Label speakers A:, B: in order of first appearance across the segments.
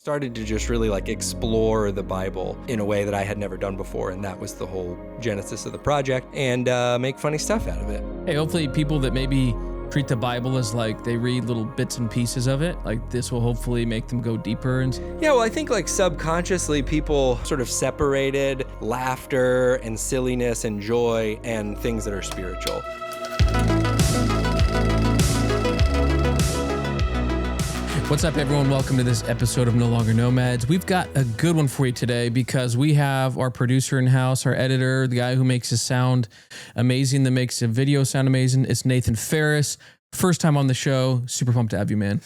A: started to just really like explore the Bible in a way that I had never done before. And that was the whole genesis of the project, and make funny stuff out of it.
B: Hey, hopefully people that maybe treat the Bible as like they read little bits and pieces of it, like this will hopefully make them go deeper. And
A: yeah, well, I think like subconsciously people sort of separated laughter and silliness and joy and things that are spiritual.
B: What's up, everyone? Welcome to this episode of No Longer Nomads. We've got a good one for you today because we have our producer in-house, our editor, the guy who makes us sound amazing, that makes the video sound amazing. It's Nathan Ferris. First time on the show. Super pumped to have you, man.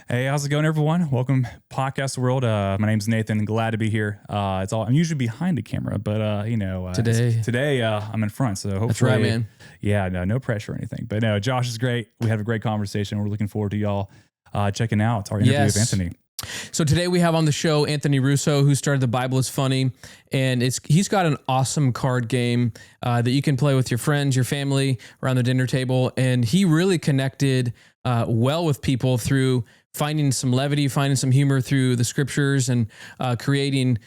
C: Hey, how's it going, everyone? Welcome, podcast world. My name's Nathan. Glad to be here. I'm usually behind the camera, but today I'm in front. So hopefully,
B: that's right, man.
C: Yeah, no pressure or anything. But no, Josh is great. We have a great conversation. We're looking forward to y'all checking out our interview with Anthony.
B: So today we have on the show Anthony Russo, who started The Bible is Funny, and he's got an awesome card game that you can play with your friends, your family around the dinner table, and he really connected well with people through finding some levity, finding some humor through the scriptures, and creating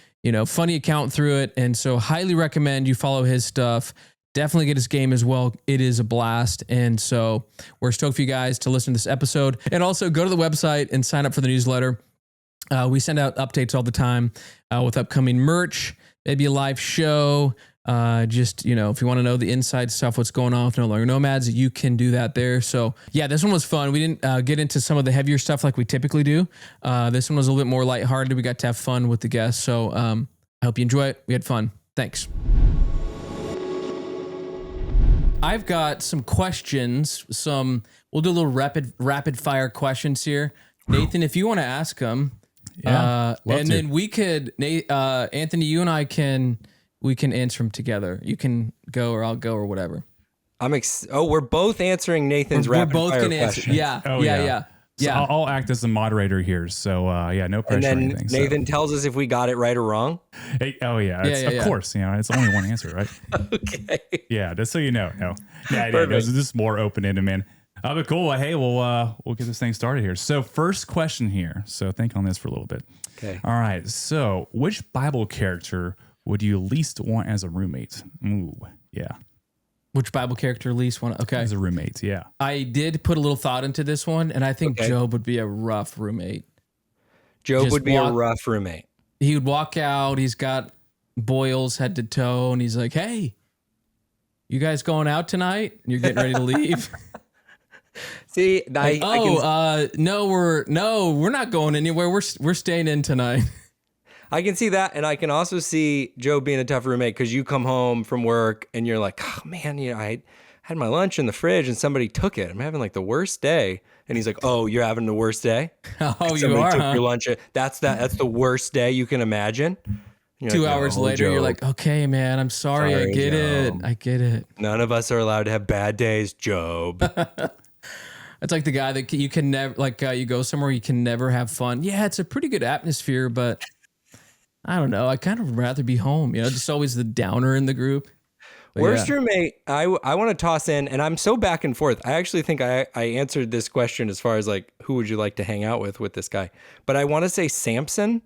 B: funny account through it. And so highly recommend you follow his stuff. Definitely get his game as well. It is a blast. And so we're stoked for you guys to listen to this episode. And also go to the website and sign up for the newsletter. We send out updates all the time with upcoming merch, maybe a live show. If you want to know the inside stuff, what's going on with No Longer Nomads, you can do that there. So yeah, this one was fun. We didn't get into some of the heavier stuff like we typically do. This one was a little bit more lighthearted. We got to have fun with the guests. So I hope you enjoy it. We had fun. Thanks. I've got some questions. We'll do a little rapid fire questions here. Nathan, if you want to ask them, then we could, Anthony, you and I we can answer them together. You can go or I'll go or whatever.
A: We're both answering Nathan's rapid fire questions.
B: Yeah.
C: So I'll act as the moderator here. So no pressure.
A: And then
C: or anything,
A: Nathan tells us if we got it right or wrong.
C: Of course. It's only one answer, right?
A: Okay.
C: Yeah, just so you know. This is more open-ended, man. But cool. Hey, we'll get this thing started here. So first question here. So think on this for a little bit.
A: Okay.
C: All right. So which Bible character would you least want as a roommate? Ooh, yeah.
B: Which Bible character least want? Okay.
C: As a roommate, yeah.
B: I did put a little thought into this one, and I think Job would be a rough roommate.
A: Job would be a rough roommate.
B: He would walk out. He's got boils head to toe, and he's like, "Hey, you guys going out tonight? You're getting ready to leave."
A: See,
B: no, we're not going anywhere. We're staying in tonight.
A: I can see that, and I can also see Joe being a tough roommate because you come home from work and you're like, "Oh man, I had my lunch in the fridge and somebody took it. I'm having like the worst day." And he's like, "Oh, you're having the worst day?
B: Oh,
A: somebody
B: you are?
A: Took your lunch. That's the worst day you can imagine."
B: 2 hours later,
A: Joe.
B: You're like, "Okay, man, I'm sorry. I get it.
A: None of us are allowed to have bad days, Job."
B: It's like the guy that you can never, you go somewhere you can never have fun. Yeah, it's a pretty good atmosphere, but I don't know. I kind of rather be home. Just always the downer in the group. But
A: worst roommate, I want to toss in, and I'm so back and forth. I actually think I answered this question as far as like, who would you like to hang out with this guy? But I want to say Samson.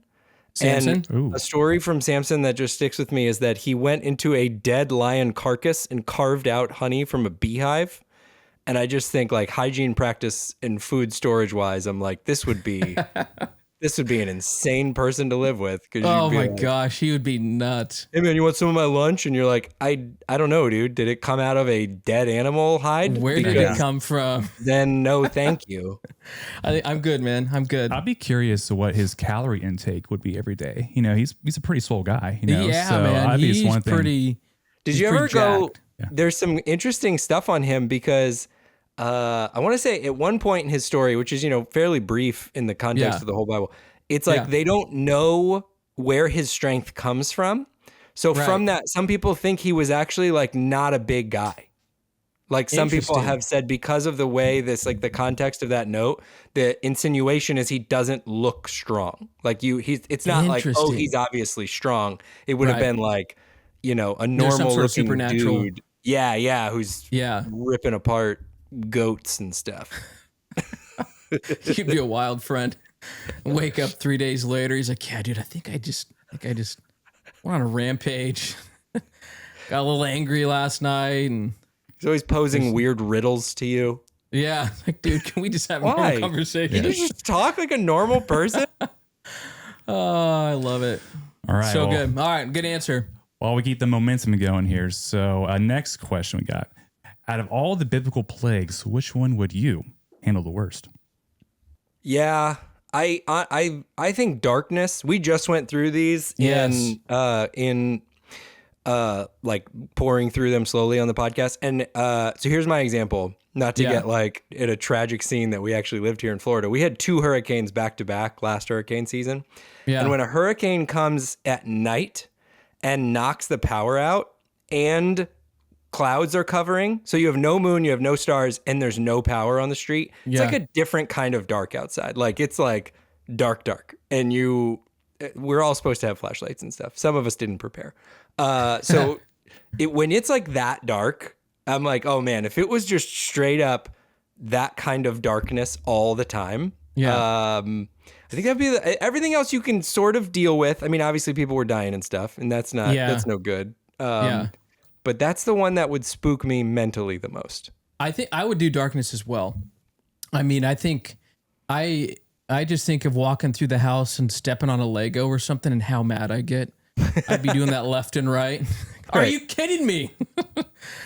A: And a story from Samson that just sticks with me is that he went into a dead lion carcass and carved out honey from a beehive. And I just think like hygiene practice and food storage wise, I'm like, this would be an insane person to live with.
B: Oh my gosh, he would be nuts.
A: Hey man, you want some of my lunch? And you're like, I don't know, dude. Did it come out of a dead animal hide?
B: Where did it come from?
A: Then no, thank you.
B: I'm good, man. I'm good.
C: I'd be curious to what his calorie intake would be every day. He's a pretty swole guy.
B: Yeah, so man. He's pretty.
A: Did you ever go? Yeah. There's some interesting stuff on him because I want to say at one point in his story, which is, fairly brief in the context of the whole Bible, it's like they don't know where his strength comes from. So from that, some people think he was actually like not a big guy. Like some people have said because of the way this, like the context of that note, the insinuation is he doesn't look strong. Like it's not like, oh, he's obviously strong. It would have been like, a normal looking dude. Yeah. Who's ripping apart goats and stuff.
B: He'd be a wild friend. Wake up 3 days later. He's like, yeah, dude, I think I just went on a rampage. Got a little angry last night. And
A: he's always posing weird riddles to you.
B: Yeah. Like, dude, can we just have a normal conversation?
A: Can you just talk like a normal person?
B: Oh, I love it.
C: All right.
B: So good. All right. Good answer.
C: Well, we keep the momentum going here. So next question we got. Out of all the biblical plagues, which one would you handle the worst?
A: Yeah, I think darkness. We just went through these in like pouring through them slowly on the podcast. And so here's my example, not to get like in a tragic scene that we actually lived here in Florida. We had 2 hurricanes back to back last hurricane season. Yeah. And when a hurricane comes at night and knocks the power out and clouds are covering, so you have no moon, you have no stars, and there's no power on the street. It's like a different kind of dark outside. Like it's like dark. And we're all supposed to have flashlights and stuff. Some of us didn't prepare. So when it's like that dark, I'm like, oh man, if it was just straight up that kind of darkness all the time, I think that'd be everything else you can sort of deal with. I mean, obviously people were dying and stuff, and that's no good. But that's the one that would spook me mentally the most.
B: I think I would do darkness as well. I mean, I think I just think of walking through the house and stepping on a Lego or something and how mad I get. I'd be doing that left and right. Are you kidding me?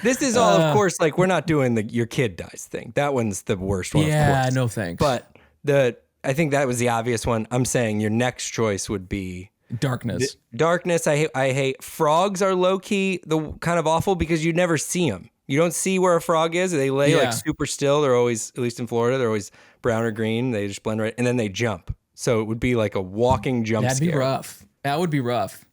A: This is all, of course, like we're not doing your kid dies thing. That one's the worst one, of course.
B: Yeah, no thanks.
A: But I think that was the obvious one. I'm saying your next choice would be
B: darkness.
A: Darkness. I hate frogs. Are low key the kind of awful because you never see them. You don't see where a frog is. They lay like super still. They're always, at least in Florida, they're always brown or green. They just blend right, and then they jump. So it would be like a walking jump scare.
B: That'd be rough. That would be rough.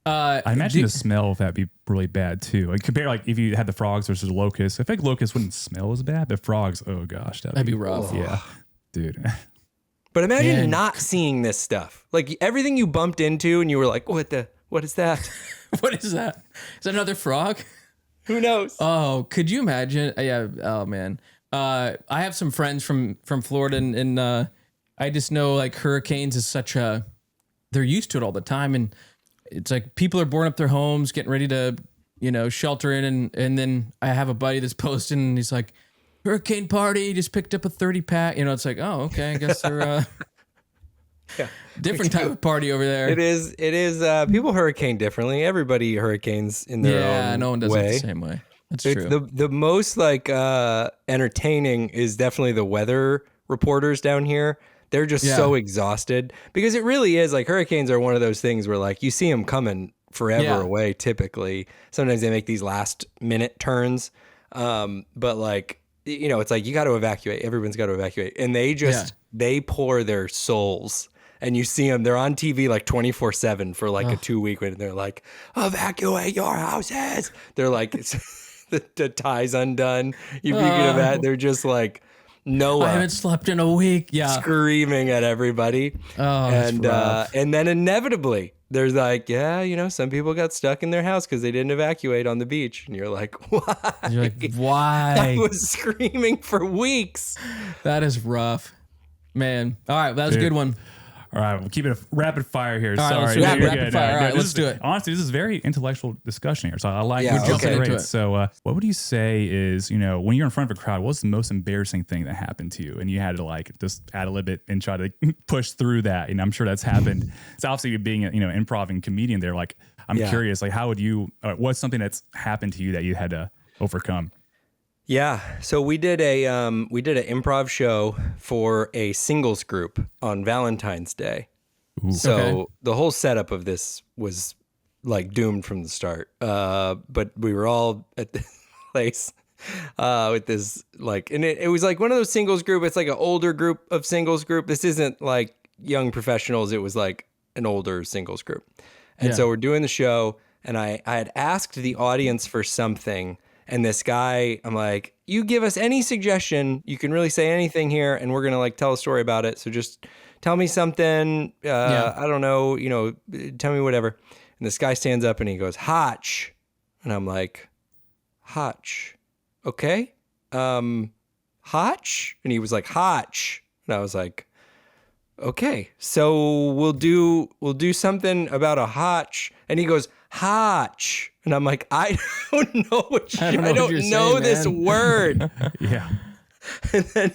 C: I imagine the smell of that would be really bad too. Like compare like if you had the frogs versus the locusts. I think locusts wouldn't smell as bad, but frogs, oh gosh, that'd be rough. Yeah, dude.
A: But imagine not seeing this stuff. Like everything you bumped into and you were like, what is that?
B: What is that? Is that another frog?
A: Who knows?
B: Oh, could you imagine? Yeah. Oh man. I have some friends from Florida and I just know like hurricanes is they're used to it all the time. And it's like people are boarding up their homes, getting ready to, shelter in. And then I have a buddy that's posting and he's like, hurricane party, just picked up a 30-pack. It's like, oh, okay. I guess they're different type of party over there.
A: It is. People hurricane differently. Everybody hurricanes in their own way. Yeah,
B: no one does it the same way. That's true.
A: The most like entertaining is definitely the weather reporters down here. They're just so exhausted because it really is like hurricanes are one of those things where like you see them coming forever away. Typically, sometimes they make these last minute turns, but like. It's like you got to evacuate. Everyone's got to evacuate. And they pour their souls. And you see them, they're on TV like 24/7 for like a 2-week wait. And they're like, evacuate your houses. They're like, the tie's undone. You think of that. They're just like, Noah.
B: I haven't slept in a week. Yeah.
A: Screaming at everybody.
B: Oh,
A: and then inevitably, there's like, some people got stuck in their house because they didn't evacuate on the beach. And you're like, why?
B: You're like, why?
A: I was screaming for weeks.
B: That is rough. Man. All right. That was a good one.
C: All right, we'll keep it a rapid fire here.
B: All right,
C: Sorry,
B: rapid fire. All right, let's do it.
C: Honestly, this is very intellectual discussion here, so I like we're jumping into it. So, what would you say is when you're in front of a crowd, what's the most embarrassing thing that happened to you, and you had to like just add a little bit and try to push through that? And I'm sure that's happened. It's obviously being improv and comedian there. Like, I'm curious, like how would you? What's something that's happened to you that you had to overcome?
A: Yeah, so we did an improv show for a singles group on Valentine's Day. Ooh. So the whole setup of this was like doomed from the start. But we were all at this place with this like, and it was like one of those singles group. It's like an older group of singles group. This isn't like young professionals. It was like an older singles group. And so we're doing the show, and I had asked the audience for something. And this guy, I'm like, you give us any suggestion, you can really say anything here, and we're gonna like tell a story about it. So just tell me something. I don't know, tell me whatever. And this guy stands up and he goes, Hotch. And I'm like, Hotch. Okay. Hotch? And he was like, Hotch. And I was like, okay, so we'll do something about a hotch. And he goes, hotch. And I'm like, I don't know I don't know this word.
C: Yeah.
A: And then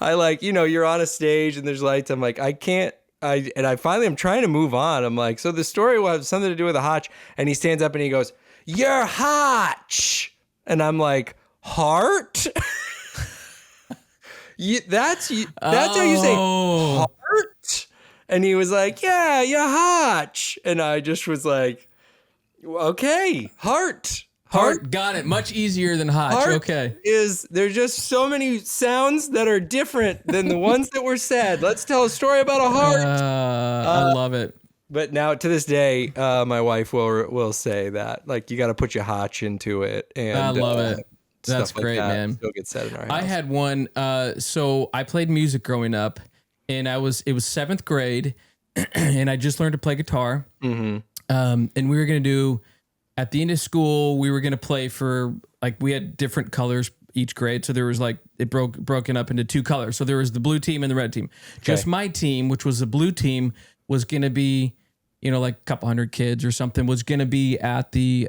A: I like, you're on a stage and there's lights. I'm like, I can't. I finally am trying to move on. I'm like, so the story was something to do with a hotch. And he stands up and he goes, you're hotch. And I'm like, heart? That's how you say heart? And he was like, yeah, you're hotch. And I just was like, okay, heart.
B: Got it. Much easier than hotch.
A: Heart
B: okay.
A: There's just so many sounds that are different than the ones that were said. Let's tell a story about a heart.
B: I love it.
A: But now to this day, my wife will say that, like, you got to put your hotch into it. And
B: I love it. That's great,
A: like that
B: man.
A: Still gets said in our house.
B: I had one. So I played music growing up, and it was 7th grade, and I just learned to play guitar. Mm-hmm. And we were gonna do. At the end of school, we were going to play for, like, we had different colors each grade. So there was like, it broken up into 2 colors. So there was the blue team and the red team. Okay. Just my team, which was the blue team, was going to be, like a couple hundred kids or something, was going to be at the,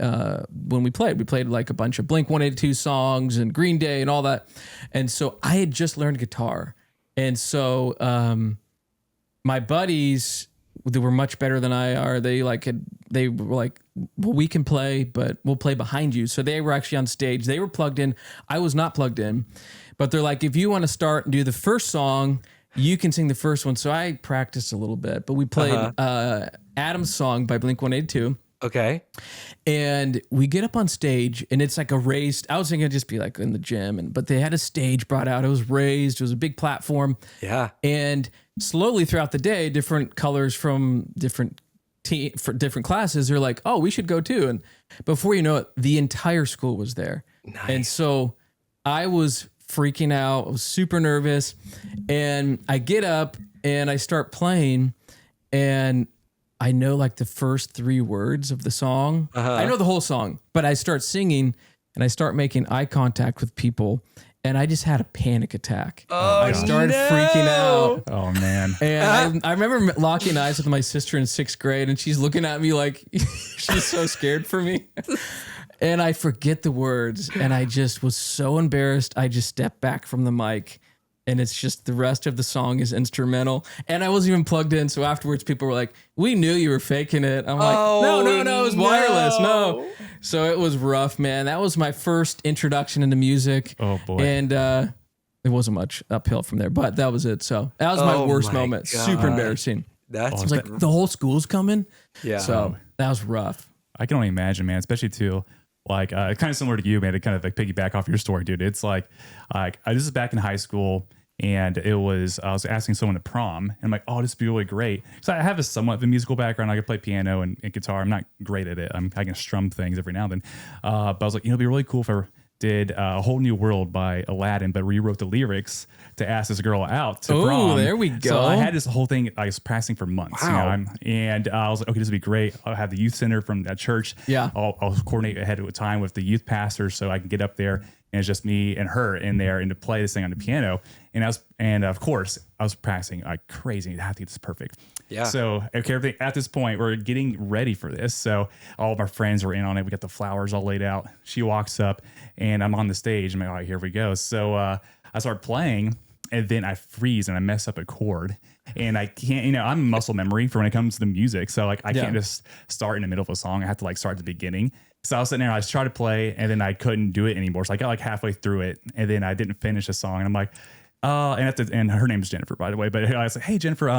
B: when we played like a bunch of Blink 182 songs and Green Day and all that. And so I had just learned guitar. And so my buddies, they were much better than I are. They were like, well, we can play, but we'll play behind you. So they were actually on stage. They were plugged in. I was not plugged in, but they're like, if you want to start and do the first song, you can sing the first one. So I practiced a little bit, but we played Adam's song by Blink 182.
A: Okay.
B: And we get up on stage and it's like a raised, I was thinking it'd just be like in the gym, but they had a stage brought out. It was raised. It was a big platform.
A: Yeah.
B: And slowly throughout the day, different colors from different for different classes are like, oh, we should go too. And before you know it, the entire school was there.
A: Nice.
B: And so I was freaking out. I was super nervous. And I get up and I start playing and I know like the first 3 words of the song. I know the whole song, but I start singing and I start making eye contact with people. And I just had a panic attack. I started freaking out.
C: Oh, man.
B: And I remember locking eyes with my sister in 6th grade, and she's looking at me like she's so scared for me. And I forget the words, and I just was so embarrassed. I just stepped back from the mic, and it's just the rest of the song is instrumental. And I wasn't even plugged in, so afterwards people were like, we knew you were faking it. I'm like, no, it was wireless. No. So it was rough, man. That was my first introduction into music.
C: Oh, boy.
B: And it wasn't much uphill from there, but that was it. So that was my worst moment. God. Super embarrassing. I was like, the whole school's coming? Yeah. So that was rough.
C: I can only imagine, man, especially too, like kind of similar to you, man, to kind of like piggyback off your story, dude. It's like this is back in high school. And I was asking someone to prom, and I'm like, oh, this would be really great. So I have a somewhat of a musical background. I can play piano and guitar. I'm not great at it. I can strum things every now and then. But I was like, it'd be really cool if I did A Whole New World by Aladdin, but rewrote the lyrics to ask this girl out to prom.
B: Oh, there we go.
C: So I had this whole thing I was practicing for months. Wow. And I was like, okay, this would be great. I'll have the youth center from that church.
B: Yeah.
C: I'll coordinate ahead of time with the youth pastor so I can get up there. And it's just me and her in there and to play this thing on the piano. And of course, I was practicing like crazy. I have to get this perfect. Yeah. So okay, at this point, we're getting ready for this. So all of our friends were in on it. We got the flowers all laid out. She walks up and I'm on the stage. I'm like, all right, here we go. So I start playing and then I freeze and I mess up a chord. And I can't, I'm muscle memory for when it comes to the music. So like I can't just start in the middle of a song. I have to like start at the beginning. So I was sitting there, I was trying to play, and then I couldn't do it anymore. So I got like halfway through it, and then I didn't finish the song. And I'm like, and her name is Jennifer, by the way. But I was like, hey, Jennifer,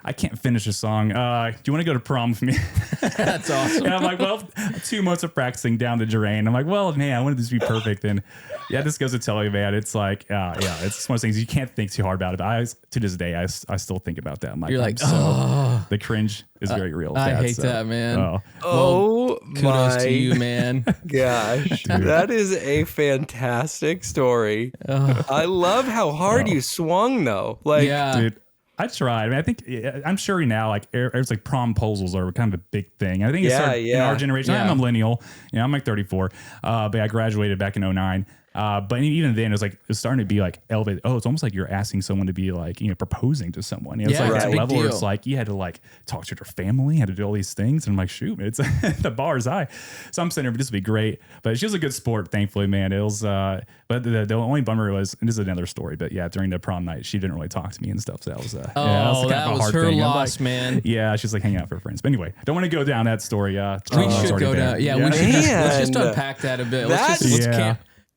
C: I can't finish the song. Do you want to go to prom with me?
B: That's awesome.
C: And I'm like, well, 2 months of practicing down the drain. I'm like, well, man, I wanted this to be perfect. And yeah, this goes to tell you, man, it's like, it's one of those things you can't think too hard about it. But to this day, I still think about that. I'm like,
B: you're like,
C: the cringe is very real.
B: I hate that, man.
A: Kudos
B: to you, man.
A: Gosh, that is a fantastic story. I love how hard you swung, though. Like,
C: dude. I tried. I mean, I'm sure now, like, it's like promposals are kind of a big thing. I think it's in our generation. I'm a millennial. I'm like 34, but I graduated back in 2009. But even then, it was starting to be like elevated. Oh, it's almost like you're asking someone to be like, proposing to someone. It's like that level where it's like you had to like talk to their family, had to do all these things. And I'm like, shoot, it's the bar is high. So I'm sitting there, this would be great. But she was a good sport, thankfully, man. It was, but the only bummer was, and this is another story, but yeah, during the prom night, she didn't really talk to me and stuff. So that was, that was
B: her
C: thing.
B: loss, man.
C: Yeah, she's like hanging out for friends. But anyway, don't want to go down that story.
B: We should go down. Yeah, we should let's just unpack that a bit.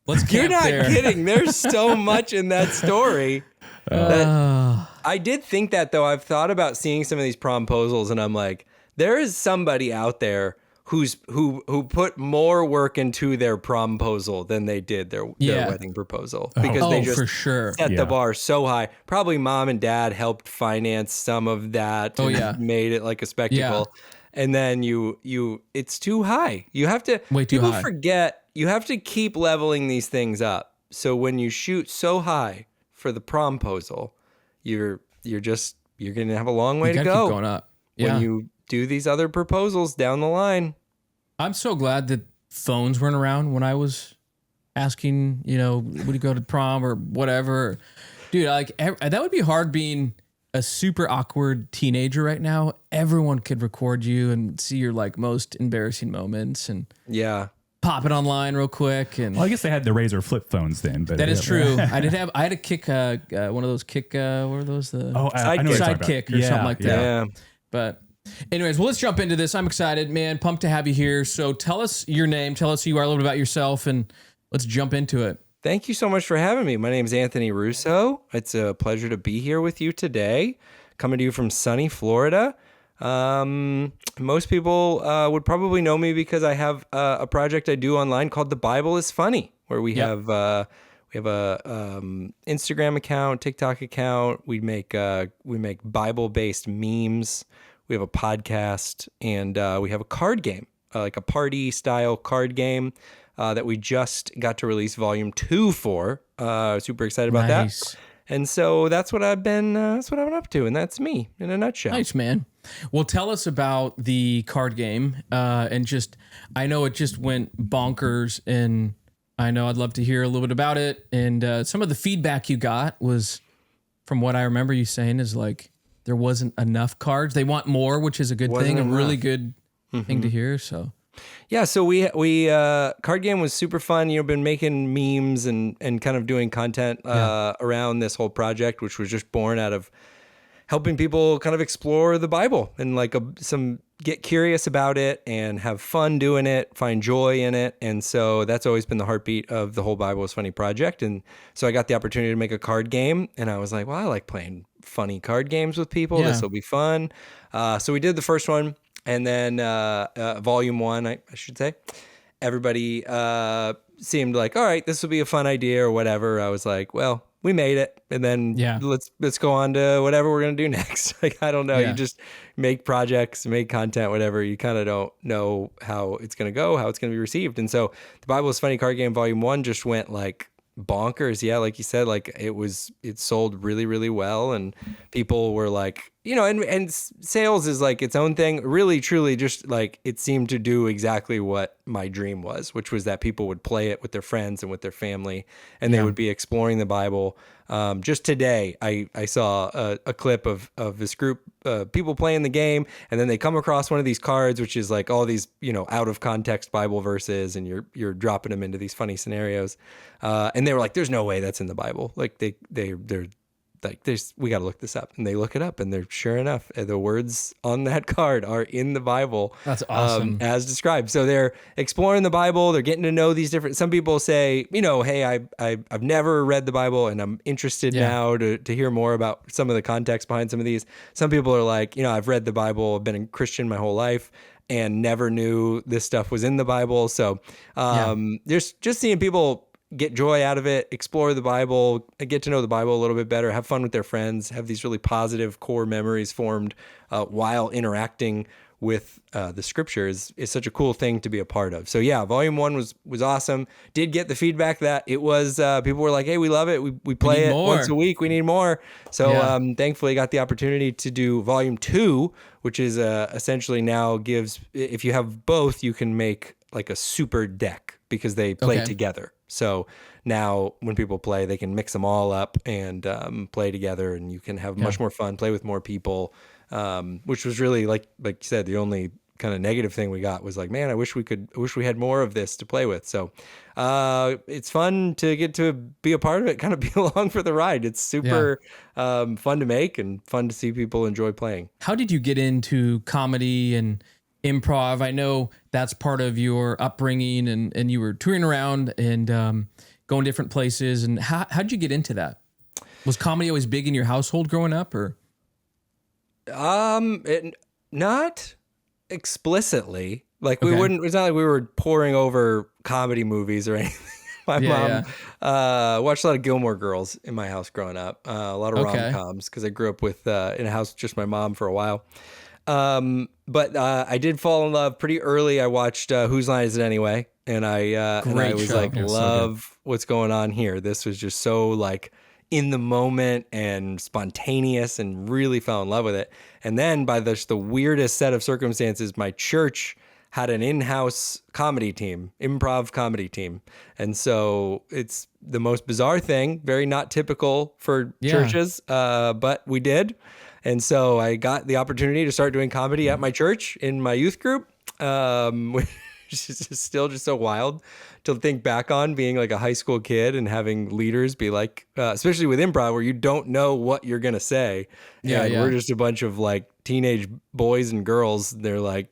B: Let's camp
A: You're not
B: there.
A: kidding. There's so much in that story. I did think that, though. I've thought about seeing some of these promposals, and I'm like, there is somebody out there who put more work into their promposal than they did their wedding proposal, because they just
B: for sure.
A: set the bar so high. Probably mom and dad helped finance some of that. Made it like a spectacle. Yeah. And then it's too high. You have to, people forget, you have to keep leveling these things up. So when you shoot so high for the promposal, you're going to have a long way to go.
B: Keep going up. Yeah.
A: When you do these other proposals down the line.
B: I'm so glad that phones weren't around when I was asking, would you go to prom or whatever. Dude, like that would be hard being a super awkward teenager right now. Everyone could record you and see your like most embarrassing moments and pop it online real quick. And
C: I guess they had the Razor flip phones then, but
B: that is true. I had a kick, one of those kick, what were those? Sidekick or something like that. Yeah. But anyways, well, let's jump into this. I'm excited, man. Pumped to have you here. So tell us your name, tell us who you are, a little bit about yourself, and let's jump into it.
A: Thank you so much for having me. My name is Anthony Russo. It's a pleasure to be here with you today, coming to you from sunny Florida. Most people would probably know me because I have a project I do online called The Bible is Funny, where we have a Instagram account, TikTok account. We make Bible-based memes. We have a podcast, and we have a card game, like a party-style card game that we just got to release Volume 2 for. Super excited about that. And so that's what I've been up to, and that's me in a nutshell.
B: Nice, man. Well, tell us about the card game, and I know it just went bonkers, and I know I'd love to hear a little bit about it. And some of the feedback you got was, from what I remember you saying, is like, there wasn't enough cards. They want more, which is a good thing, a really good thing to hear. So,
A: yeah. So we card game was super fun. Been making memes and kind of doing content around this whole project, which was just born out of helping people kind of explore the Bible and like get curious about it and have fun doing it, find joy in it. And so that's always been the heartbeat of the whole Bible is Funny project. And so I got the opportunity to make a card game, and I was like, well, I like playing funny card games with people. This will be fun. So we did the first one, and then Volume 1, I should say. Everybody seemed like, all right, this will be a fun idea or whatever. I was like, well, we made it, and then let's go on to whatever we're gonna do next. Like, I don't know. You just make projects, make content, whatever. You kind of don't know how it's gonna go, how it's gonna be received. And so the Bible is Funny card game Volume 1 just went like bonkers. Yeah, like you said, like it sold really, really well, and people were like, and sales is like its own thing. Really, truly, just like it seemed to do exactly what my dream was, which was that people would play it with their friends and with their family, and they would be exploring the Bible. Just today, I saw a clip of this group people playing the game, and then they come across one of these cards, which is like all these out of context Bible verses, and you're dropping them into these funny scenarios, and they were like, "There's no way that's in the Bible." Like they're like, we got to look this up, and they look it up, and they're sure enough, the words on that card are in the Bible.
B: That's awesome,
A: as described. So they're exploring the Bible. They're getting to know these different. Some people say, hey, I've never read the Bible, and I'm interested now to hear more about some of the context behind some of these. Some people are like, I've read the Bible, I've been a Christian my whole life, and never knew this stuff was in the Bible. So there's just seeing people get joy out of it, explore the Bible, get to know the Bible a little bit better, have fun with their friends, have these really positive core memories formed while interacting with the scriptures is such a cool thing to be a part of. So yeah, Volume 1 was awesome. Did get the feedback that it was, people were like, hey, we love it. We play it once a week. We need more. So thankfully got the opportunity to do Volume 2, which is essentially now gives, if you have both, you can make like a super deck because they play together. So now when people play, they can mix them all up and play together, and you can have much more fun, play with more people, which was really, like you said, the only kind of negative thing we got was like, man, I wish we had more of this to play with. So it's fun to get to be a part of it, kind of be along for the ride. It's super fun to make and fun to see people enjoy playing.
B: How did you get into comedy and improv? I know that's part of your upbringing, and you were touring around and going different places. And how'd you get into that? Was comedy always big in your household growing up, or?
A: Not explicitly. Like we wouldn't, it's not like we were pouring over comedy movies or anything. My mom watched a lot of Gilmore Girls in my house growing up, a lot of rom-coms, because I grew up with in a house with just my mom for a while. But I did fall in love pretty early. I watched Whose Line Is It Anyway? And I was show. Like, love what's going on here. This was just so like in the moment and spontaneous, and really fell in love with it. And then by the weirdest set of circumstances, my church had an in-house comedy team, improv comedy team. And so it's the most bizarre thing, very not typical for churches, but we did. And so I got the opportunity to start doing comedy at my church in my youth group, which is still just so wild to think back on, being like a high school kid and having leaders be like, especially with improv where you don't know what you're going to say. We're just a bunch of like teenage boys and girls. They're like,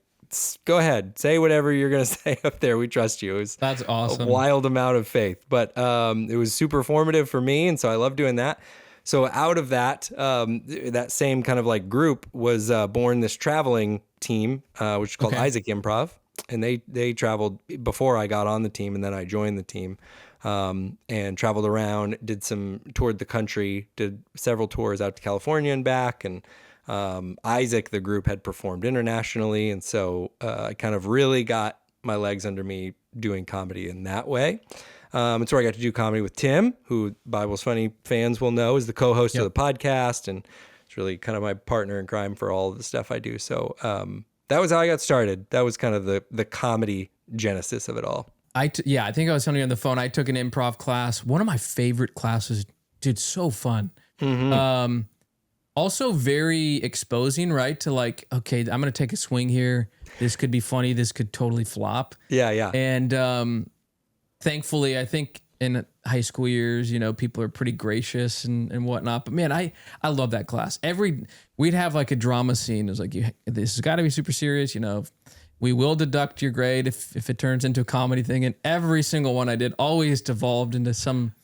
A: go ahead, say whatever you're going to say up there. We trust you.
B: That's awesome.
A: A wild amount of faith, but it was super formative for me. And so I love doing that. So out of that, that same kind of like group was born this traveling team, which is called Isaac Improv. And they traveled before I got on the team, and then I joined the team, and traveled around, toured the country, did several tours out to California and back. And Isaac, the group, had performed internationally. And so I kind of really got my legs under me doing comedy in that way. It's where I got to do comedy with Tim, who Bible's Funny fans will know is the co-host of the podcast. And it's really kind of my partner in crime for all of the stuff I do. So that was how I got started. That was kind of the comedy genesis of it all.
B: I think I was telling you on the phone, I took an improv class. One of my favorite classes, dude, so fun. Mm-hmm. Also very exposing, right? To like, okay, I'm going to take a swing here. This could be funny. This could totally flop. Yeah. And thankfully, I think in high school years, people are pretty gracious and whatnot. But man, I love that class. We'd have like a drama scene. It was like, this has got to be super serious. We will deduct your grade if it turns into a comedy thing. And every single one I did always devolved into some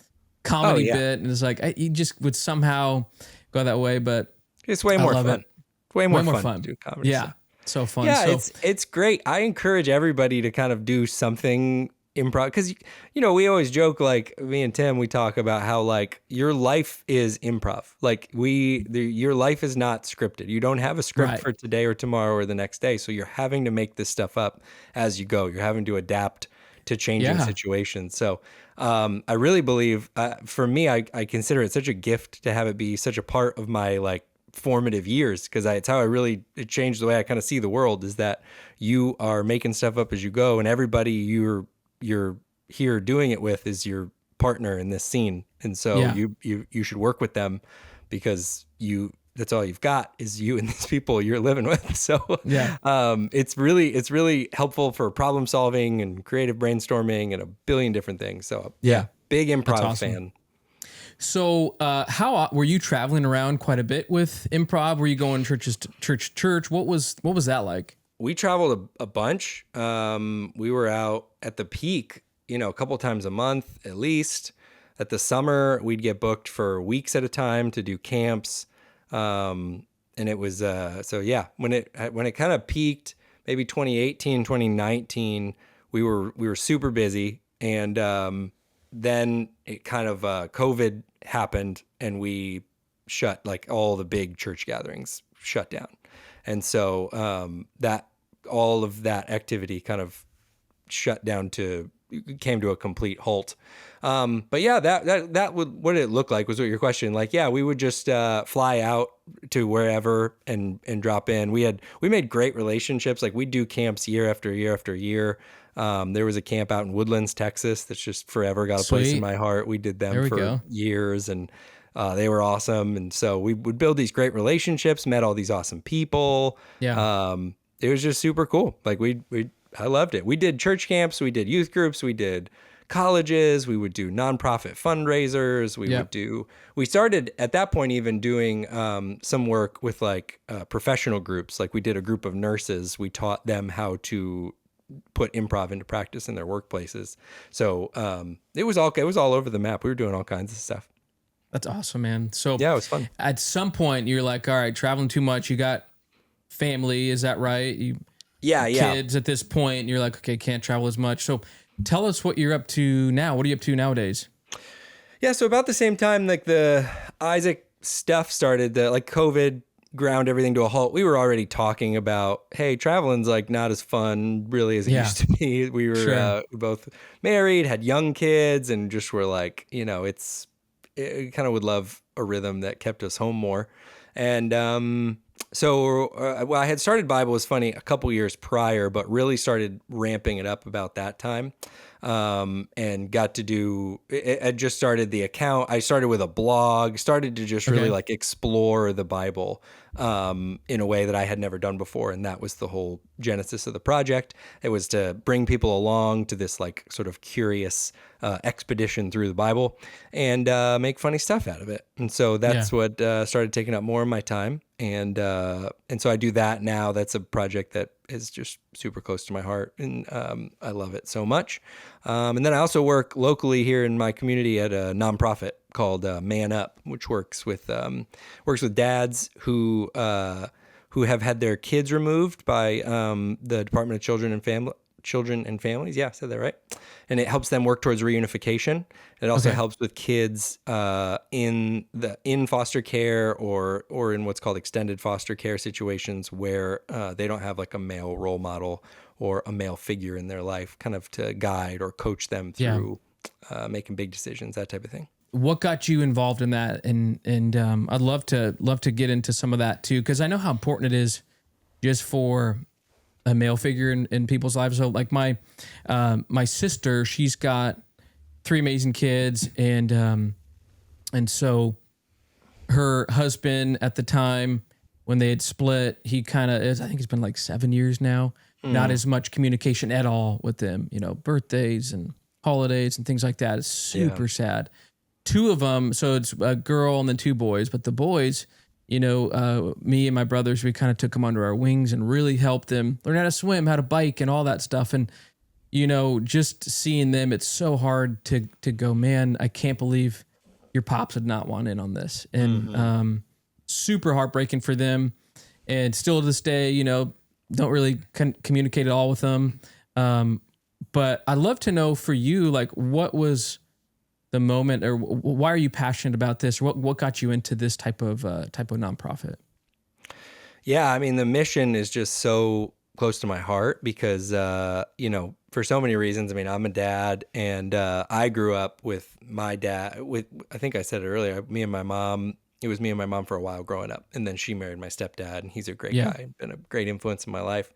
B: comedy bit. And it's like, you just would somehow go that way. But
A: it's way more fun. Way more fun to do comedy.
B: Yeah. So fun.
A: Yeah, it's great. I encourage everybody to kind of do something improv, because we always joke, like me and Tim, we talk about how like your life is improv. Like your life is not scripted. You don't have a script for today or tomorrow or the next day, so you're having to make this stuff up as you go. You're having to adapt to changing situations. So I really believe, for me, I consider it such a gift to have it be such a part of my like formative years, because it's how it changed the way I kind of see the world, is that you are making stuff up as you go, and everybody you're here doing it with is your partner in this scene. And so you should work with them, because that's all you've got is you and these people you're living with. So it's really helpful for problem solving and creative brainstorming and a billion different things. So big improv fan.
B: So how were you traveling around quite a bit with improv? Were you going church to church? What was that like?
A: We traveled a bunch. We were out at the peak, a couple times a month at least. At the summer, we'd get booked for weeks at a time to do camps. And it was, when it kind of peaked, maybe 2018, 2019, we were super busy. And then it kind of, COVID happened, and we shut, like all the big church gatherings shut down. And so that all of that activity kind of shut down to came to a complete halt. But yeah, that would, what it looked like was what your question. Like, yeah, we would just fly out to wherever and drop in. We made great relationships. Like, we'd do camps year after year after year. There was a camp out in Woodlands, Texas, that's just forever got a place in my heart. We did them for years, and they were awesome. And so we would build these great relationships, met all these awesome people. Yeah. It was just super cool. Like, I loved it. We did church camps, we did youth groups, we did colleges, we would do nonprofit fundraisers. We started at that point even doing some work with like professional groups. Like, we did a group of nurses. We taught them how to put improv into practice in their workplaces. So it was all over the map. We were doing all kinds of stuff.
B: That's awesome, man. So
A: yeah, it was fun.
B: At some point you're like, all right, traveling too much. You got family, is that right? Kids at this point, and you're like, okay, can't travel as much. So tell us what you're up to now. What are you up to nowadays?
A: Yeah, so about the same time like the Isaac stuff started, like COVID ground everything to a halt, we were already talking about, hey, traveling's like not as fun really as it used to be. We were both married, had young kids, and just were like, it kind of would love a rhythm that kept us home more. And so I had started Bible is Funny a couple years prior, but really started ramping it up about that time. And got to do, I just started the account. I started with a blog, started to just really like explore the Bible in a way that I had never done before. And that was the whole genesis of the project. It was to bring people along to this like sort of curious expedition through the Bible and make funny stuff out of it. And so that's what started taking up more of my time. And so I do that now. That's a project that is just super close to my heart, and I love it so much. And then I also work locally here in my community at a nonprofit called Man Up, which works with dads who have had their kids removed by the Department of Children and Families. Yeah, I said that right. And it helps them work towards reunification. It also helps with kids in foster care or in what's called extended foster care situations where they don't have like a male role model or a male figure in their life, kind of to guide or coach them through making big decisions, that type of thing.
B: What got you involved in that? And I'd love to get into some of that too, because I know how important it is just for a male figure in people's lives. So like my sister, she's got 3 amazing kids, and so her husband at the time when they had split, he kind of is, I think it's been like 7 years now, not as much communication at all with them, birthdays and holidays and things like that. It's super sad. 2 of them, so it's a girl and then 2 boys, but the boys, me and my brothers, we kind of took them under our wings and really helped them learn how to swim, how to bike, and all that stuff. And, just seeing them, it's so hard to go, man, I can't believe your pops would not want in on this. And super heartbreaking for them. And still to this day, don't really communicate at all with them. But I'd love to know for you, like, what was the moment, or why are you passionate about this? Or what got you into this type of nonprofit?
A: Yeah, I mean, the mission is just so close to my heart because, for so many reasons. I mean, I'm a dad, and I grew up with my dad. I think I said it earlier, me and my mom. It was me and my mom for a while growing up, and then she married my stepdad, and he's a great guy, been a great influence in my life.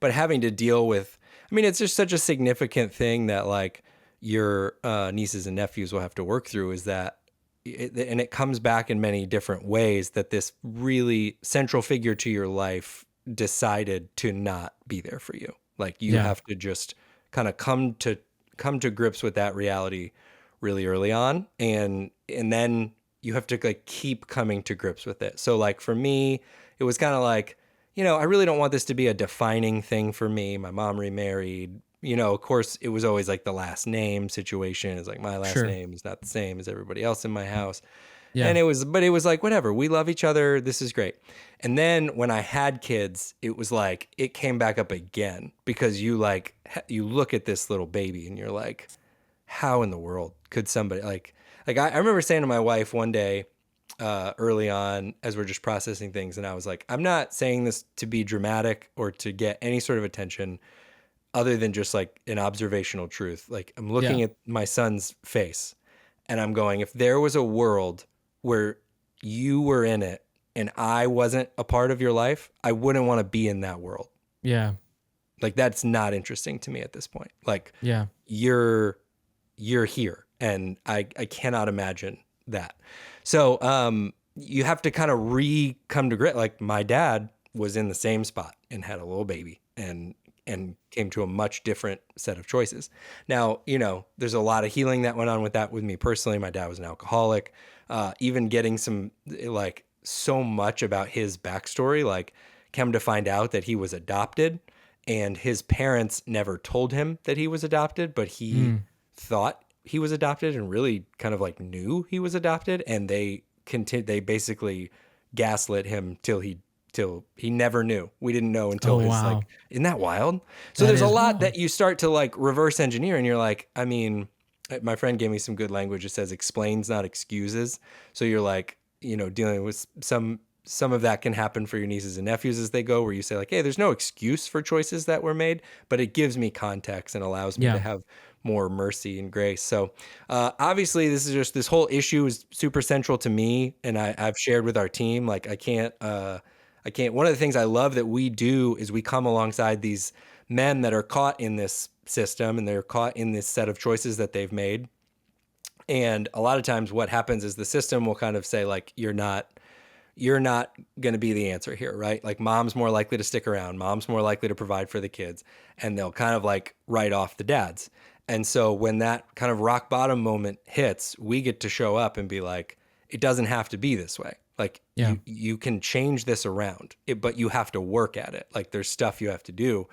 A: But having to deal with, I mean, it's just such a significant thing that like your nieces and nephews will have to work through, is that, and it comes back in many different ways, that this really central figure to your life decided to not be there for you. Like you have to just kind of come to grips with that reality really early on, and then you have to like keep coming to grips with it. So like for me, it was kind of like, I really don't want this to be a defining thing for me. My mom remarried, of course it was always like the last name situation. It's like my last name is not the same as everybody else in my house. Yeah. And it was like, whatever, we love each other. This is great. And then when I had kids, it was like, it came back up again, because you look at this little baby and you're like, how in the world could somebody like I remember saying to my wife one day early on as we're just processing things, and I was like, I'm not saying this to be dramatic or to get any sort of attention. other than just like an observational truth. Like I'm looking at my son's face and I'm going, if there was a world where you were in it and I wasn't a part of your life, I wouldn't want to be in that world.
B: Yeah.
A: Like that's not interesting to me at this point. Like you're here and I cannot imagine that. So you have to kind of come to grit. Like my dad was in the same spot and had a little baby and came to a much different set of choices. Now, you know, there's a lot of healing that went on with that with me personally. My dad was an alcoholic. Even getting some, like, so much about his backstory, like come to find out that he was adopted and his parents never told him that he was adopted, but he thought he was adopted and really kind of like knew he was adopted. And they basically gaslit him till he never knew. We didn't know until like, isn't that wild? So there's a lot that you start to like reverse engineer and you're like, I mean, my friend gave me some good language. It says explains, not excuses. So you're like, you know, dealing with some of that can happen for your nieces and nephews as they go, where you say like, hey, there's no excuse for choices that were made, but it gives me context and allows me to have more mercy and grace. So obviously this whole issue is super central to me. And I've shared with our team, like I can't, one of the things I love that we do is we come alongside these men that are caught in this system and they're caught in this set of choices that they've made. And a lot of times what happens is the system will kind of say like, you're not going to be the answer here, right? Like mom's more likely to stick around. Mom's more likely to provide for the kids. And they'll kind of like write off the dads. And so when that kind of rock bottom moment hits, we get to show up and be like, it doesn't have to be this way. Like you can change this around, but you have to work at it. Like there's stuff you have to do.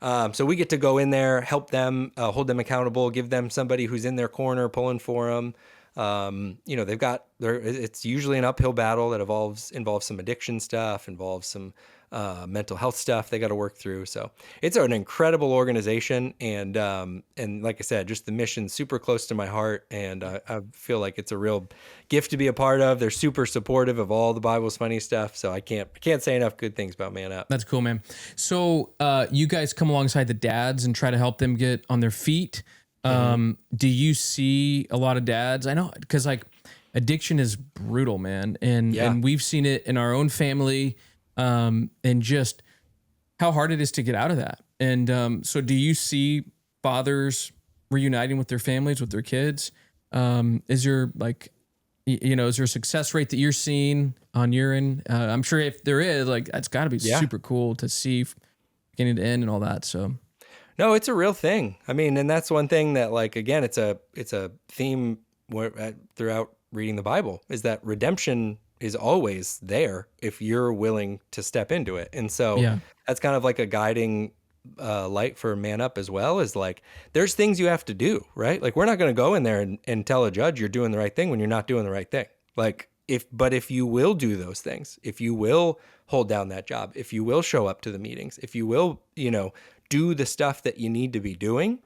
A: So we get to go in there, help them, hold them accountable, give them somebody who's in their corner, pulling for them. You know, it's usually an uphill battle that involves some addiction stuff, involves some mental health stuff they got to work through. So it's an incredible organization. And like I said, just the mission's super close to my heart. And I feel like it's a real gift to be a part of. They're super supportive of all the Bible's funny stuff. So I can't say enough good things about Man Up.
B: That's cool, man. So you guys come alongside the dads and try to help them get on their feet. Do you see a lot of dads? I know, because like addiction is brutal, man. And we've seen it in our own family, and just how hard it is to get out of that. And so do you see fathers reuniting with their families, with their kids? Is there like, is there a success rate that you're seeing on your end? I'm sure if there is, like, that's gotta be super cool to see beginning to end and all that. So.
A: No, it's a real thing. I mean, and that's one thing that, like, again, it's a theme throughout reading the Bible, is that redemption is always there if you're willing to step into it. And so that's kind of like a guiding light for Man Up as well, is like, there's things you have to do, right? Like, we're not going to go in there and tell a judge you're doing the right thing when you're not doing the right thing. Like, if you will do those things, if you will hold down that job, if you will show up to the meetings, if you will, do the stuff that you need to be doing.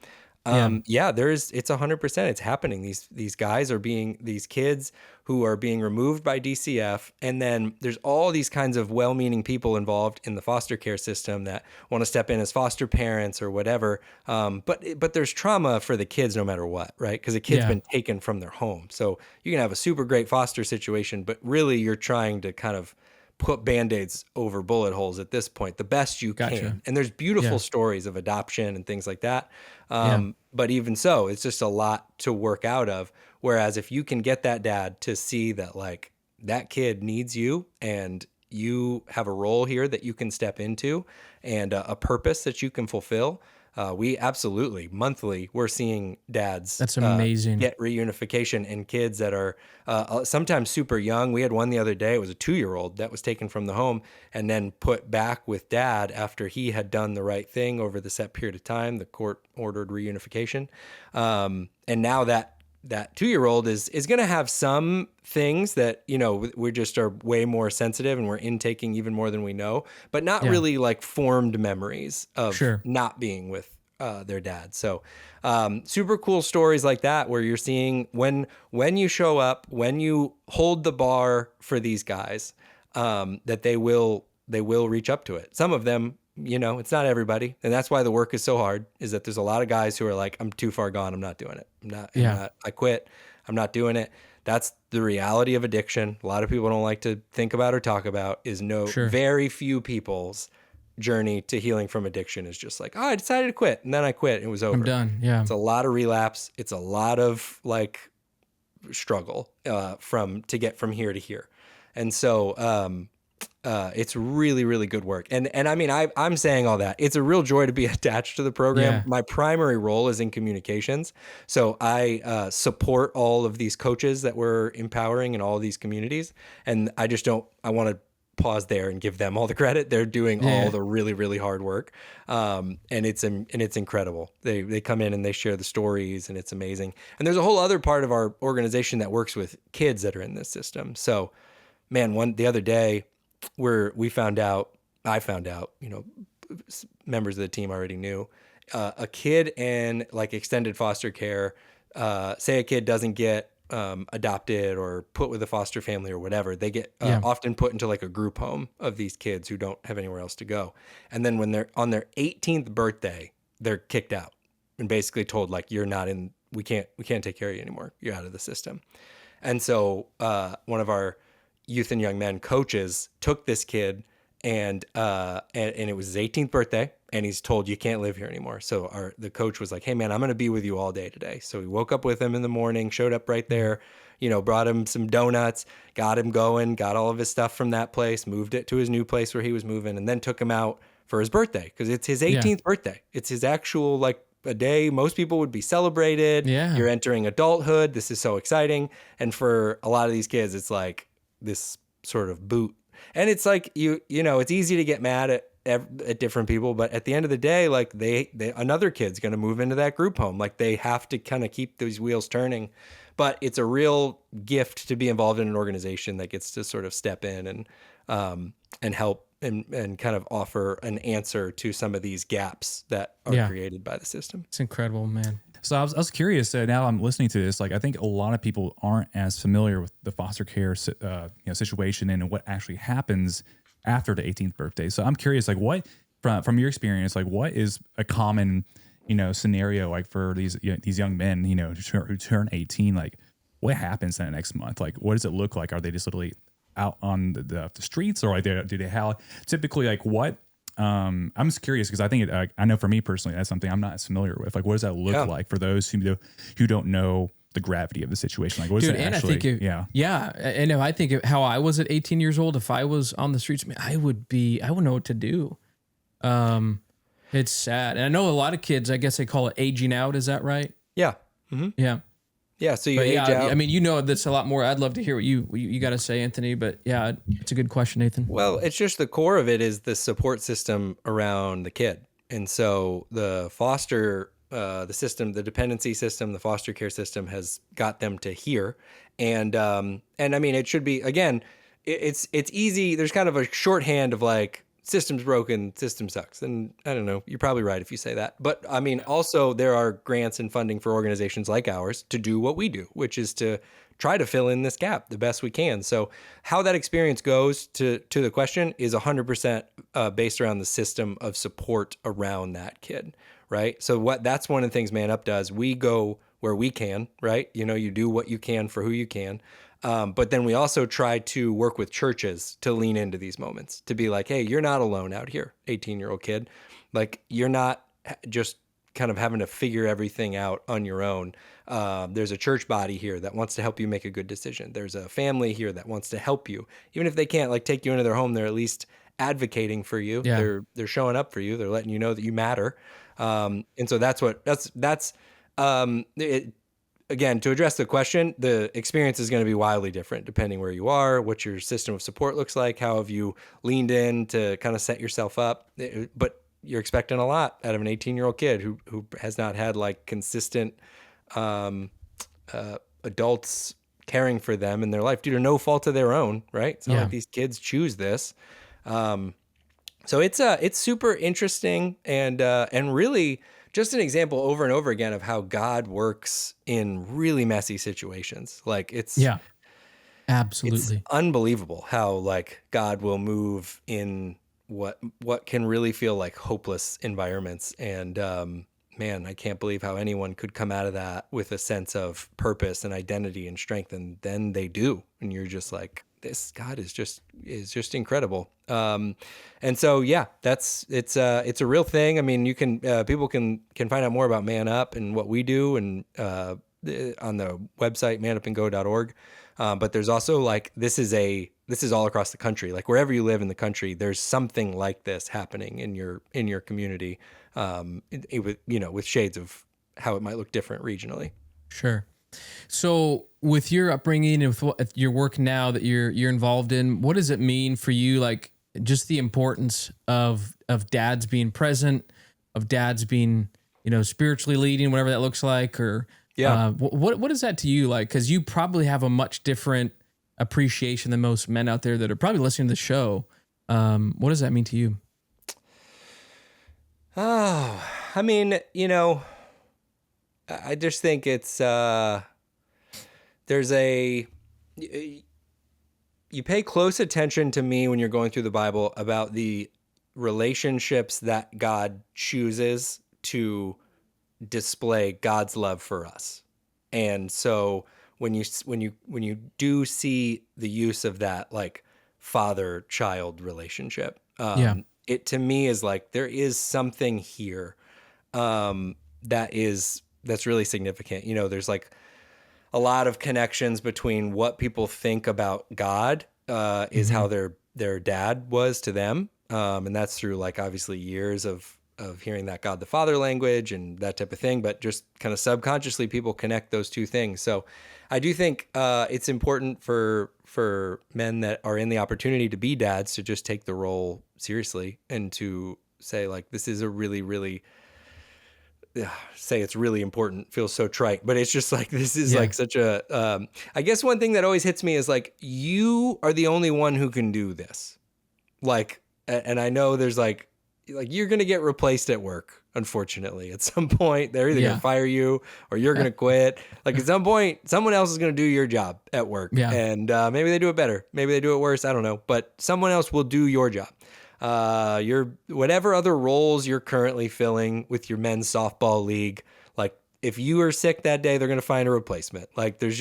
A: It's 100%. It's happening. These guys are these kids who are being removed by DCF. And then there's all these kinds of well-meaning people involved in the foster care system that want to step in as foster parents or whatever. But there's trauma for the kids no matter what, right? Because the kid's been taken from their home. So you can have a super great foster situation, but really you're trying to kind of put Band-Aids over bullet holes at this point, the best you can. And there's beautiful stories of adoption and things like that. But even so, it's just a lot to work out of. Whereas if you can get that dad to see that, like, that kid needs you and you have a role here that you can step into and a purpose that you can fulfill, we absolutely monthly we're seeing dads
B: that's amazing
A: get reunification, and kids that are sometimes super young. We had one the other day. It was a 2-year-old that was taken from the home and then put back with dad after he had done the right thing over the set period of time. The court ordered reunification, and now that 2-year-old is going to have some things that, we just are way more sensitive and we're intaking even more than we know, but not really like formed memories of not being with their dad. So super cool stories like that, where you're seeing when you show up, when you hold the bar for these guys, that they will reach up to it. Some of them it's not everybody. And that's why the work is so hard, is that there's a lot of guys who are like, I'm too far gone. I'm not doing it. I quit. I'm not doing it. That's the reality of addiction. A lot of people don't like to think about or talk about is very few people's journey to healing from addiction is just like, oh, I decided to quit and then I quit. It was over.
B: I'm done. Yeah.
A: It's a lot of relapse. It's a lot of like struggle to get from here to here. And so it's really, really good work. And I mean, I'm saying all that. It's a real joy to be attached to the program.
B: Yeah.
A: My primary role is in communications. So I support all of these coaches that we're empowering in all of these communities. And I want to pause there and give them all the credit. They're doing all the really, really hard work. And it's incredible. They come in and they share the stories, and it's amazing. And there's a whole other part of our organization that works with kids that are in this system. So man, the other day I found out, members of the team already knew, a kid in like extended foster care, say a kid doesn't get adopted or put with a foster family or whatever, they get often put into like a group home of these kids who don't have anywhere else to go. And then when they're on their 18th birthday, they're kicked out and basically told like, you're not in, we can't take care of you anymore. You're out of the system. And so one of our youth and young men coaches took this kid and it was his 18th birthday, and he's told, you can't live here anymore. So the coach was like, hey man, I'm going to be with you all day today. So we woke up with him in the morning, showed up right there, brought him some donuts, got him going, got all of his stuff from that place, moved it to his new place where he was moving, and then took him out for his birthday, because it's his 18th birthday. It's his actual, like, a day most people would be celebrated.
B: Yeah.
A: You're entering adulthood. This is so exciting. And for a lot of these kids, it's like this sort of boot. And it's like, it's easy to get mad at different people, but at the end of the day, like another kid's going to move into that group home. Like they have to kind of keep these wheels turning, but it's a real gift to be involved in an organization that gets to sort of step in and help and kind of offer an answer to some of these gaps that are created by the system.
B: It's incredible, man.
C: So I was curious. Now I'm listening to this. Like, I think a lot of people aren't as familiar with the foster care situation and what actually happens after the 18th birthday. So I'm curious, like, what from your experience, like, what is a common scenario like for these young men who turn 18? Like, what happens in the next month? Like, what does it look like? Are they just literally out on the streets, or like do they have typically like what? I'm just curious because I think I know for me personally, that's something I'm not as familiar with. Like, what does that look like for those who don't know the gravity of the situation? Like, what does it actually?
B: And if I think of how I was at 18 years old, if I was on the streets, I wouldn't know what to do. It's sad, and I know a lot of kids, I guess they call it aging out. Is that right?
A: Yeah. Mm-hmm.
B: Yeah.
A: Yeah, so you age out.
B: I mean, that's a lot more. I'd love to hear what you got to say, Anthony. But yeah, it's a good question, Nathan.
A: Well, it's just the core of it is the support system around the kid, and so the foster, the system, the dependency system, the foster care system has got them to here, and I mean, it should be again. It's easy. There's kind of a shorthand of like, system's broken, system sucks. And I don't know, you're probably right if you say that. But I mean, also there are grants and funding for organizations like ours to do what we do, which is to try to fill in this gap the best we can. So how that experience goes to the question is 100% based around the system of support around that kid, right? So that's one of the things Man Up does. We go where we can, right? You do what you can for who you can. But then we also try to work with churches to lean into these moments, to be like, hey, you're not alone out here, 18-year-old kid. Like, you're not just kind of having to figure everything out on your own. There's a church body here that wants to help you make a good decision. There's a family here that wants to help you. Even if they can't like take you into their home, they're at least advocating for you. Yeah. They're showing up for you. They're letting you know that you matter. And so that's it. Again, to address the question, the experience is going to be wildly different depending where you are, what your system of support looks like, how have you leaned in to kind of set yourself up. But you're expecting a lot out of an 18-year-old kid who has not had like consistent adults caring for them in their life due to no fault of their own, right? It's not like these kids choose this. So it's super interesting and really just an example over and over again of how God works in really messy situations. Like it's
B: absolutely
A: it's unbelievable how like God will move in what can really feel like hopeless environments. And man, I can't believe how anyone could come out of that with a sense of purpose and identity and strength, and then they do, and you're just like, this God is just incredible. And so yeah, it's a real thing. I mean, you can people can find out more about Man Up and what we do, and on the website manupandgo.org. But there's also like this is all across the country. Like wherever you live in the country, there's something like this happening in your community. With shades of how it might look different regionally.
B: Sure. So with your upbringing and with your work now that you're involved in, what does it mean for you? Like just the importance of dads being present, of dads being, spiritually leading, whatever that looks like, or what is that to you like? Because you probably have a much different appreciation than most men out there that are probably listening to the show. What does that mean to you?
A: Oh, I mean, I just think it's, you pay close attention to me when you're going through the Bible about the relationships that God chooses to display God's love for us. And so when you do see the use of that, like father-child relationship, it to me is like, there is something here, that's really significant. There's like a lot of connections between what people think about God, is how their dad was to them. And that's through like obviously years of hearing that God the Father language and that type of thing, but just kind of subconsciously people connect those two things. So I do think it's important for men that are in the opportunity to be dads to just take the role seriously and to say like, this is a really, really, say it's really important feels so trite, but it's just like, this is like such a, I guess one thing that always hits me is like, you are the only one who can do this. Like, and I know there's like you're going to get replaced at work. Unfortunately, at some point, they're either going to fire you or you're going to quit. Like at some point, someone else is going to do your job at work, and maybe they do it better. Maybe they do it worse. I don't know, but someone else will do your job. Your whatever other roles you're currently filling with your men's softball league. Like if you are sick that day, they're going to find a replacement. Like there's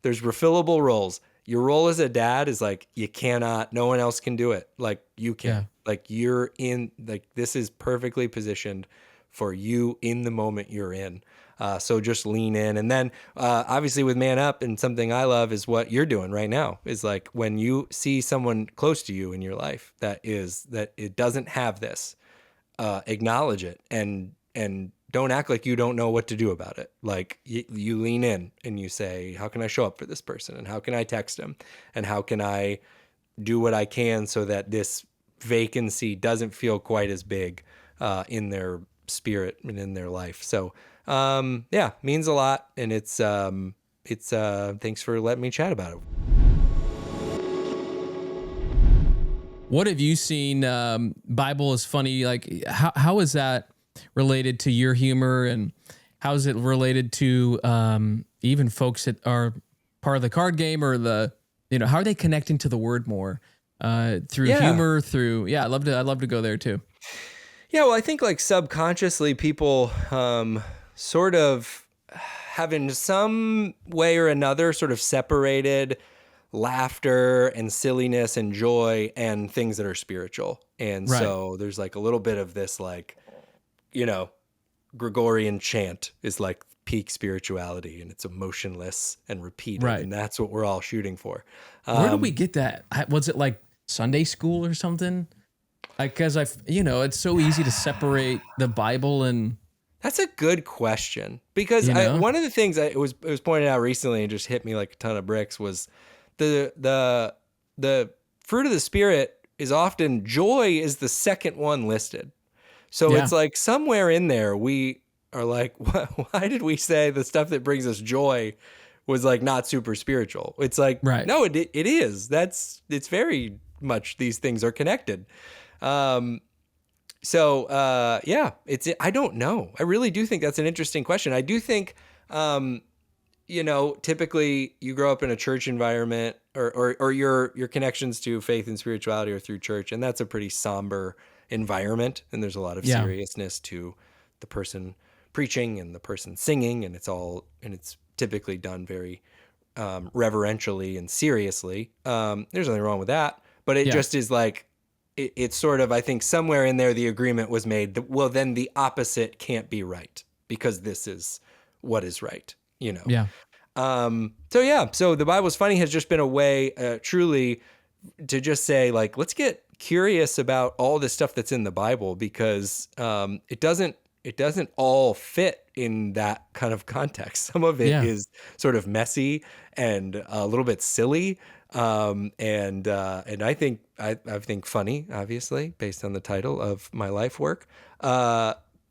A: refillable roles. Your role as a dad is like, no one else can do it. Like you can. Yeah. Like you're in, like this is perfectly positioned for you in the moment you're in. So just lean in. And then obviously with Man Up, and something I love is what you're doing right now is like when you see someone close to you in your life that it doesn't have this, acknowledge it and don't act like you don't know what to do about it. Like you lean in and you say, how can I show up for this person? And how can I text him? And how can I do what I can so that this vacancy doesn't feel quite as big in their spirit and in their life? So means a lot. And it's thanks for letting me chat about it.
B: What have you seen? Bible is funny. Like how is that related to your humor, and how is it related to even folks that are part of the card game, or how are they connecting to the word more through humor? I'd love to go there too.
A: Yeah, well, I think like subconsciously people sort of have in some way or another sort of separated laughter and silliness and joy and things that are spiritual. And so there's like a little bit of this like, Gregorian chant is like peak spirituality, and it's emotionless and repeated. Right. And that's what we're all shooting for.
B: Where did we get that? Was it like Sunday school or something? Because it's so easy to separate the Bible and.
A: That's a good question, because one of the things it was pointed out recently and just hit me like a ton of bricks was the fruit of the Spirit is often joy is the second one listed. So it's like somewhere in there we are like, why did we say the stuff that brings us joy was like not super spiritual? It's like, no, it is. It's very much, these things are connected. I don't know. I really do think that's an interesting question. I do think, typically you grow up in a church environment or your connections to faith and spirituality are through church, and that's a pretty somber environment, and there's a lot of seriousness to the person preaching and the person singing, and it's typically done very reverentially and seriously. There's nothing wrong with that, but it just is like it's sort of, I think somewhere in there the agreement was made that, well, then the opposite can't be right because this is what is right, you know. So the Bible's Funny has just been a way truly to just say, like, let's get curious about all the stuff that's in the Bible, because it doesn't all fit in that kind of context. Some of it is sort of messy and a little bit silly, and I think funny, obviously, based on the title of my life work.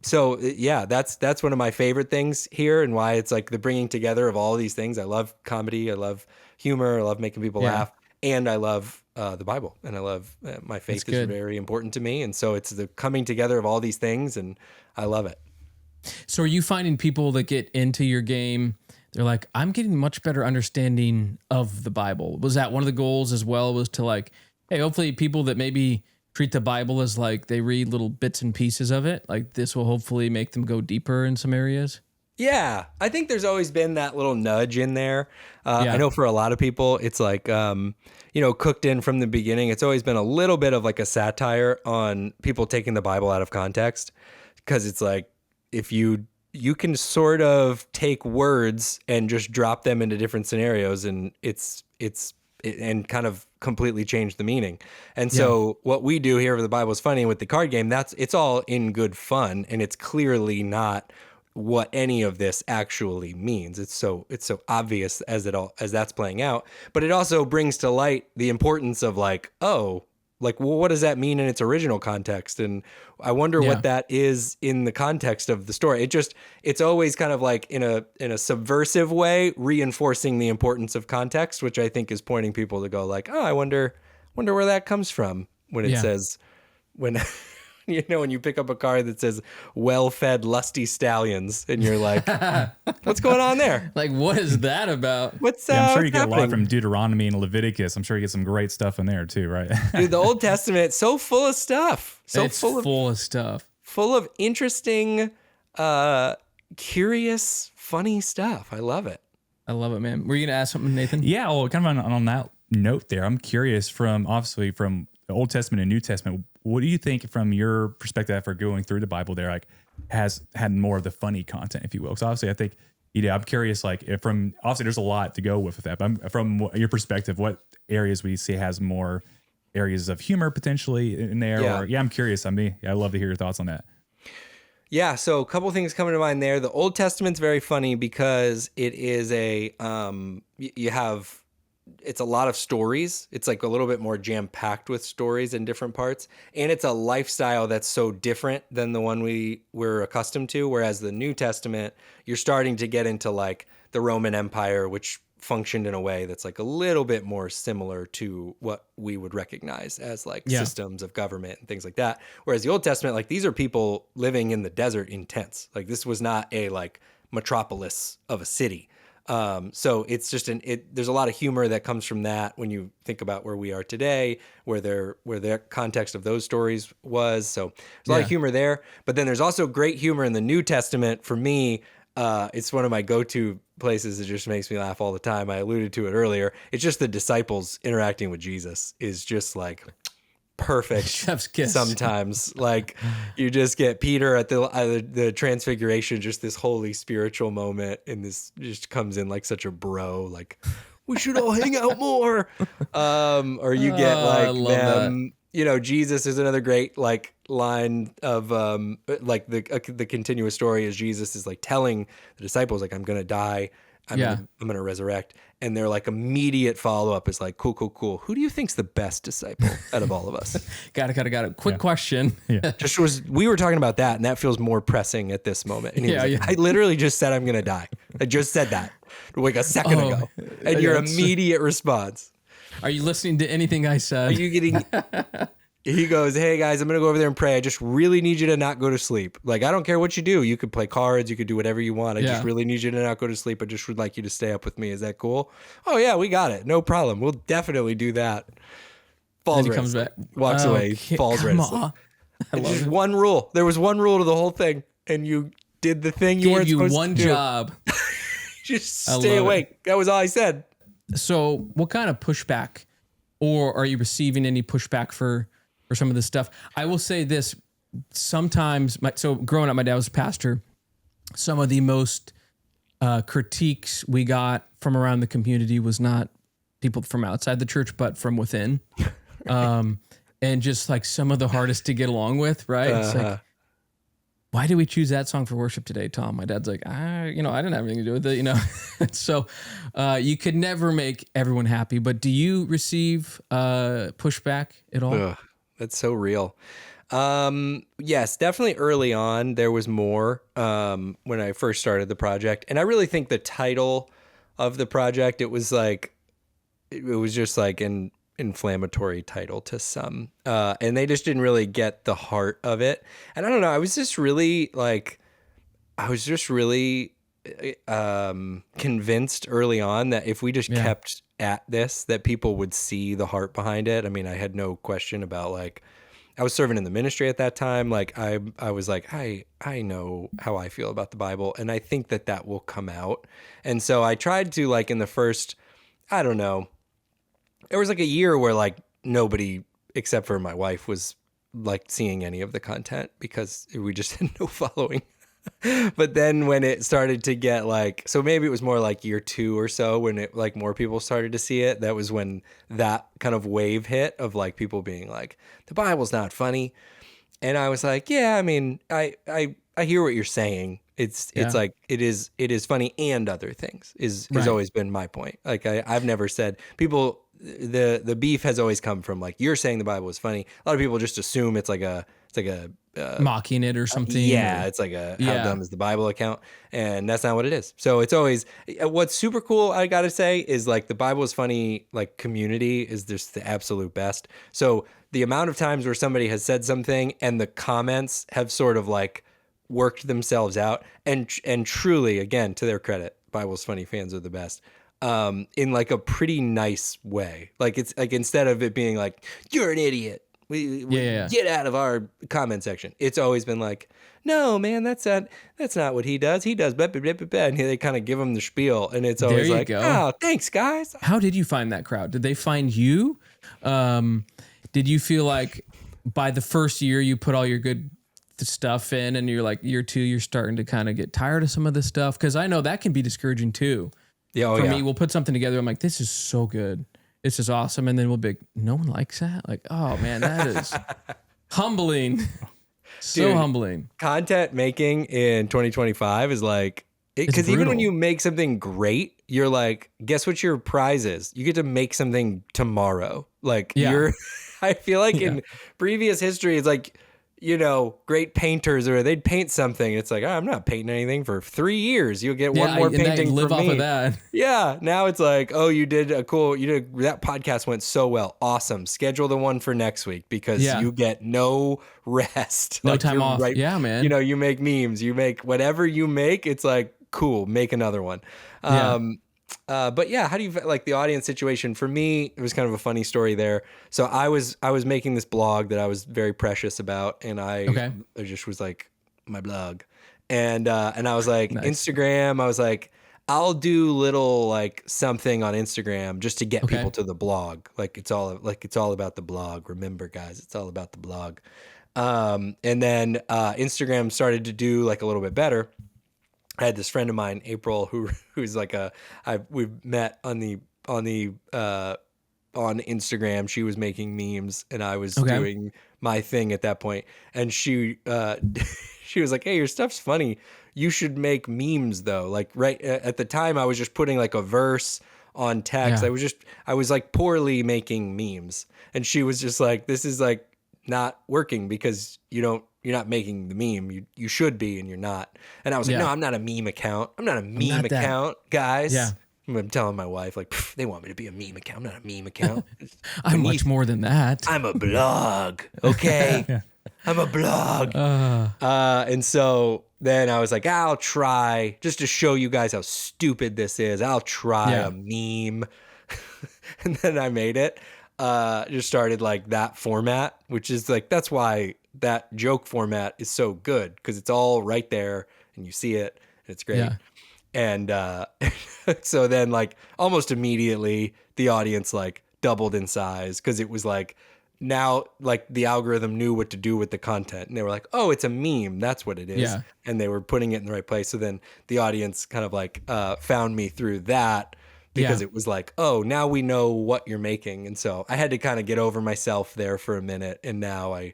A: So yeah, that's one of my favorite things here, and why it's like the bringing together of all these things. I love comedy, I love humor, I love making people laugh, and I love the Bible, and I love my faith is very important to me, and so it's the coming together of all these things, and I love it.
B: So are you finding people that get into your game, they're like, I'm getting much better understanding of the Bible? Was that one of the goals as well, was to like, hey, hopefully people that maybe treat the Bible as like they read little bits and pieces of it, like this will hopefully make them go deeper in some areas?
A: Yeah, I think there's always been that little nudge in there. I know for a lot of people, it's like, cooked in from the beginning. It's always been a little bit of like a satire on people taking the Bible out of context, because it's like, if you can sort of take words and just drop them into different scenarios, and and kind of completely change the meaning. And so what we do here with the Bible's Funny with the card game, it's all in good fun, and it's clearly not what any of this actually means. It's so obvious as that's playing out, but it also brings to light the importance of like, well, what does that mean in its original context? And I wonder what that is in the context of the story. It's always kind of like in a subversive way, reinforcing the importance of context, which I think is pointing people to go like, oh, I wonder where that comes from when it says, when when you pick up a card that says well-fed lusty stallions, and you're like, what's going on there?
B: Like, what is that about?
C: I'm sure you get a lot from Deuteronomy and Leviticus. I'm sure you get some great stuff in there too, right?
A: Dude, the Old Testament, so full of stuff.
B: It's full of stuff.
A: Full of interesting, curious, funny stuff. I love it.
B: I love it, man. Were you going to ask something, Nathan?
C: Yeah, well, kind of on that note there, I'm curious from the Old Testament and New Testament, what do you think from your perspective after going through the Bible there, like has had more of the funny content, if you will? Because obviously I think, I'm curious, like obviously there's a lot to go with that, but from your perspective, what areas we see has more areas of humor potentially in there? Yeah. I'm curious. I'd love to hear your thoughts on that.
A: Yeah, so a couple things coming to mind there. The Old Testament's very funny because it is it's a lot of stories. It's like a little bit more jam-packed with stories in different parts. And it's a lifestyle that's so different than the one we're accustomed to. Whereas the New Testament, you're starting to get into like the Roman Empire, which functioned in a way that's like a little bit more similar to what we would recognize as like systems of government and things like that. Whereas the Old Testament, like these are people living in the desert in tents. Like this was not a like metropolis of a city. So it's just there's a lot of humor that comes from that when you think about where we are today, where their context of those stories was. So there's a lot of humor there, but then there's also great humor in the New Testament. For me, it's one of my go-to places. It just makes me laugh all the time. I alluded to it earlier. It's just the disciples interacting with Jesus is just like perfect.
B: Chef's kiss.
A: Sometimes like you just get Peter at the transfiguration, just this holy spiritual moment, and this just comes in like such a bro, like we should all hang out more. Or you get like them, Jesus is another great like line of like the continuous story is Jesus is like telling the disciples like, I'm gonna die, I'm gonna resurrect, and their like immediate follow-up is like, cool, who do you think's the best disciple out of all of us?
B: Got it. Quick question.
A: We were talking about that, and that feels more pressing at this moment. And he was like, I literally just said I'm gonna die. I just said that like a second ago, and your immediate response,
B: are you listening to anything I said?
A: Are you getting he goes, hey guys, I'm going to go over there and pray. I just really need you to not go to sleep. Like, I don't care what you do. You could play cards. You could do whatever you want. I just really need you to not go to sleep. I just would like you to stay up with me. Is that cool? Oh yeah, we got it. No problem. We'll definitely do that. Falls right
B: comes back.
A: Walks away. Falls right asleep. Just one rule. There was one rule to the whole thing. And you did the thing you weren't supposed to do.
B: Gave you one job.
A: Just stay awake. That was all I said.
B: So what kind of pushback, or are you receiving any pushback for some of this stuff? I will say this, sometimes, so growing up, my dad was a pastor. Some of the most critiques we got from around the community was not people from outside the church, but from within. And just like some of the hardest to get along with, right? It's like, why did we choose that song for worship today, Tom? My dad's like, I didn't have anything to do with it, So you could never make everyone happy, but do you receive pushback at all?
A: Ugh, that's so real. Yes, definitely early on, there was more when I first started the project. And I really think the title of the project, it was just like an inflammatory title to some, and they just didn't really get the heart of it. And I don't know, I was just really convinced early on that if we just kept at this, that people would see the heart behind it. I mean, I had no question about, like, I was serving in the ministry at that time. Like I was like, I know how I feel about the Bible, and I think that will come out. And so I tried to, like, in the first, I don't know, there was like a year where like nobody except for my wife was like seeing any of the content because we just had no following. But then when it started to get like, so maybe it was more like year 2 or so when it like more people started to see it. That was when that kind of wave hit of like people being like, the Bible's not funny. And I was like, yeah, I mean, I hear what you're saying. It's like it is funny and other things is always been my point. Like I've never said people, the beef has always come from like, you're saying the Bible is funny. A lot of people just assume it's like a
B: mocking it or something.
A: It's like a how dumb is the Bible account, and that's not what it is. So it's always, what's super cool, I gotta say, is like the Bible is funny like community is just the absolute best. So the amount of times where somebody has said something and the comments have sort of like worked themselves out, and truly, again, to their credit, Bible's funny fans are the best. In like a pretty nice way. Like it's like, instead of it being like, you're an idiot, we get out of our comment section. It's always been like, no, man, that's not what he does. He does blah, blah, blah, blah, blah. And they kind of give him the spiel. And it's always like, oh, thanks, guys.
B: How did you find that crowd? Did they find you? Did you feel like by the first year you put all your good stuff in and you're like, year 2, you're starting to kind of get tired of some of this stuff? Because I know that can be discouraging too. For me, we'll put something together. I'm like, this is so good. This is awesome. And then we'll be like, no one likes that? Like, oh man, that is humbling. So humbling.
A: Content making in 2025 is like, because even when you make something great, you're like, guess what your prize is? You get to make something tomorrow. Like I feel like in previous history, it's like, great painters, or they'd paint something. It's like, I'm not painting anything for 3 years. You'll get one more painting
B: live
A: from
B: off
A: me.
B: Of that.
A: Yeah. Now it's like, oh, that podcast went so well. Awesome. Schedule the one for next week because you get no rest.
B: No time off. Right, yeah, man.
A: You make memes, you make whatever you make. It's like, cool, make another one. But yeah, how do you like the audience situation? For me, it was kind of a funny story there. So I was making this blog that I was very precious about, and I just was like, my blog, and I was like, nice. Instagram. I was like, I'll do little like something on Instagram just to get people to the blog. Like it's all about the blog. Remember, guys, it's all about the blog. And then Instagram started to do like a little bit better. I had this friend of mine, April, who's like we've met on Instagram. She was making memes and I was doing my thing at that point. And she was like, hey, your stuff's funny. You should make memes though. Like right at the time I was just putting like a verse on text. Yeah. I was like poorly making memes. And she was just like, this is like not working because you're not making the meme. You should be, and you're not. And I was like, no, I'm not a meme account. I'm not a meme account, guys.
B: Yeah.
A: I'm telling my wife, like, they want me to be a meme account. I'm not a meme account.
B: I'm much more than that.
A: I'm a blog. Okay.
C: Yeah.
A: I'm a blog. And so then I was like, I'll try, just to show you guys how stupid this is, I'll try a meme. And then I made it. Just started like that format, which is like, that's why that joke format is so good, because it's all right there and you see it and it's great. Yeah. And so then like almost immediately the audience like doubled in size, because it was like, now like the algorithm knew what to do with the content, and they were like, oh, it's a meme, that's what it is. Yeah. And they were putting it in the right place. So then the audience kind of like found me through that, because it was like, oh, now we know what you're making. And so I had to kind of get over myself there for a minute, and now I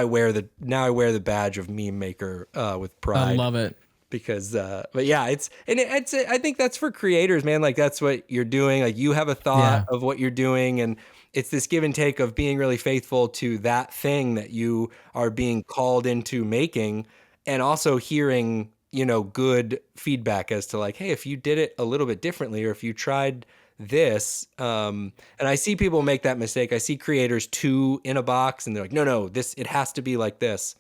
A: wear the badge of meme maker with pride.
B: I love it.
A: Because but yeah, it's I think that's for creators, man. Like that's what you're doing. Like you have a thought of what you're doing, and it's this give and take of being really faithful to that thing that you are being called into making, and also hearing, you know, good feedback as to like, hey, if you did it a little bit differently, or if you tried this, and I see people make that mistake. I see creators too in a box, and they're like, no, this, it has to be like this,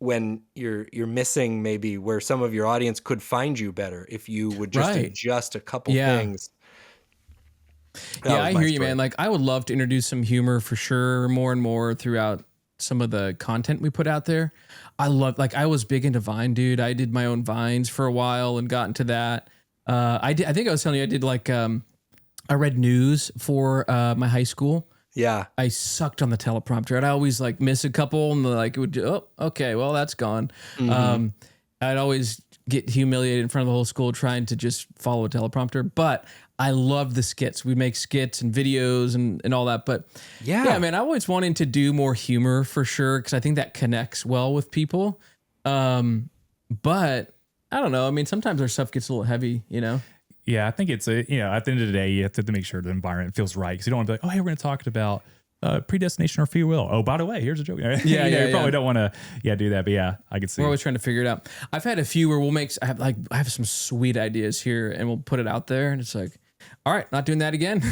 A: when you're missing maybe where some of your audience could find you better if you would just adjust a couple things.
B: I hear you, man. Like I would love to introduce some humor for sure, more and more throughout some of the content we put out there. I was big into Vine, dude. I did my own Vines for a while and got into that. I think I was telling you, I did like, I read news for my high school.
A: Yeah.
B: I sucked on the teleprompter. I'd always like miss a couple, and like it would, okay, well that's gone. Mm-hmm. I'd always get humiliated in front of the whole school trying to just follow a teleprompter, but I love the skits. We make skits and videos and all that. But yeah, man, I always wanted to do more humor for sure, because I think that connects well with people. But I don't know. I mean, sometimes our stuff gets a little heavy, you know?
C: Yeah, I think it's at the end of the day, you have to make sure the environment feels right, because you don't want to be like, oh, hey, we're going to talk about predestination or free will. Oh, by the way, here's a joke. You probably don't want to do that, but yeah, I could see.
B: We're always trying to figure it out. I've had a few where I have some sweet ideas here, and we'll put it out there, and it's like, all right, not doing that again.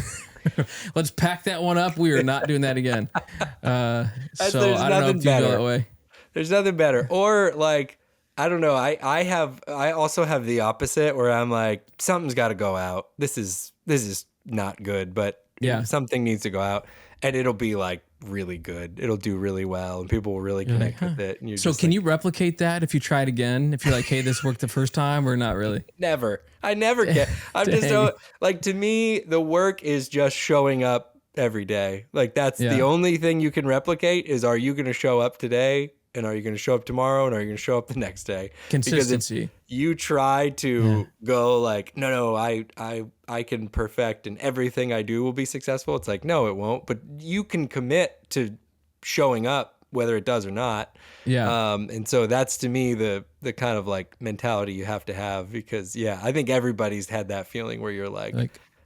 B: Let's pack that one up. We are not doing that again. So I don't know if you feel that way.
A: There's nothing better. Or like, I don't know. I also have the opposite, where I'm like, something's got to go out. This is not good, but something needs to go out, and it'll be like really good. It'll do really well, and people will really connect with it. And
B: so can you replicate that if you try it again? If you're like, hey, this worked the first time, or not really?
A: Never. I never get. I'm just so, like, to me, the work is just showing up every day. Like that's the only thing you can replicate is, are you going to show up today? And are you going to show up tomorrow? And are you going to show up the next day?
B: Consistency.
A: Because if you try to go like, no, I can perfect and everything I do will be successful. It's like, no, it won't. But you can commit to showing up, whether it does or not. Yeah. And so that's, to me, the kind of like mentality you have to have, because I think everybody's had that feeling where you're like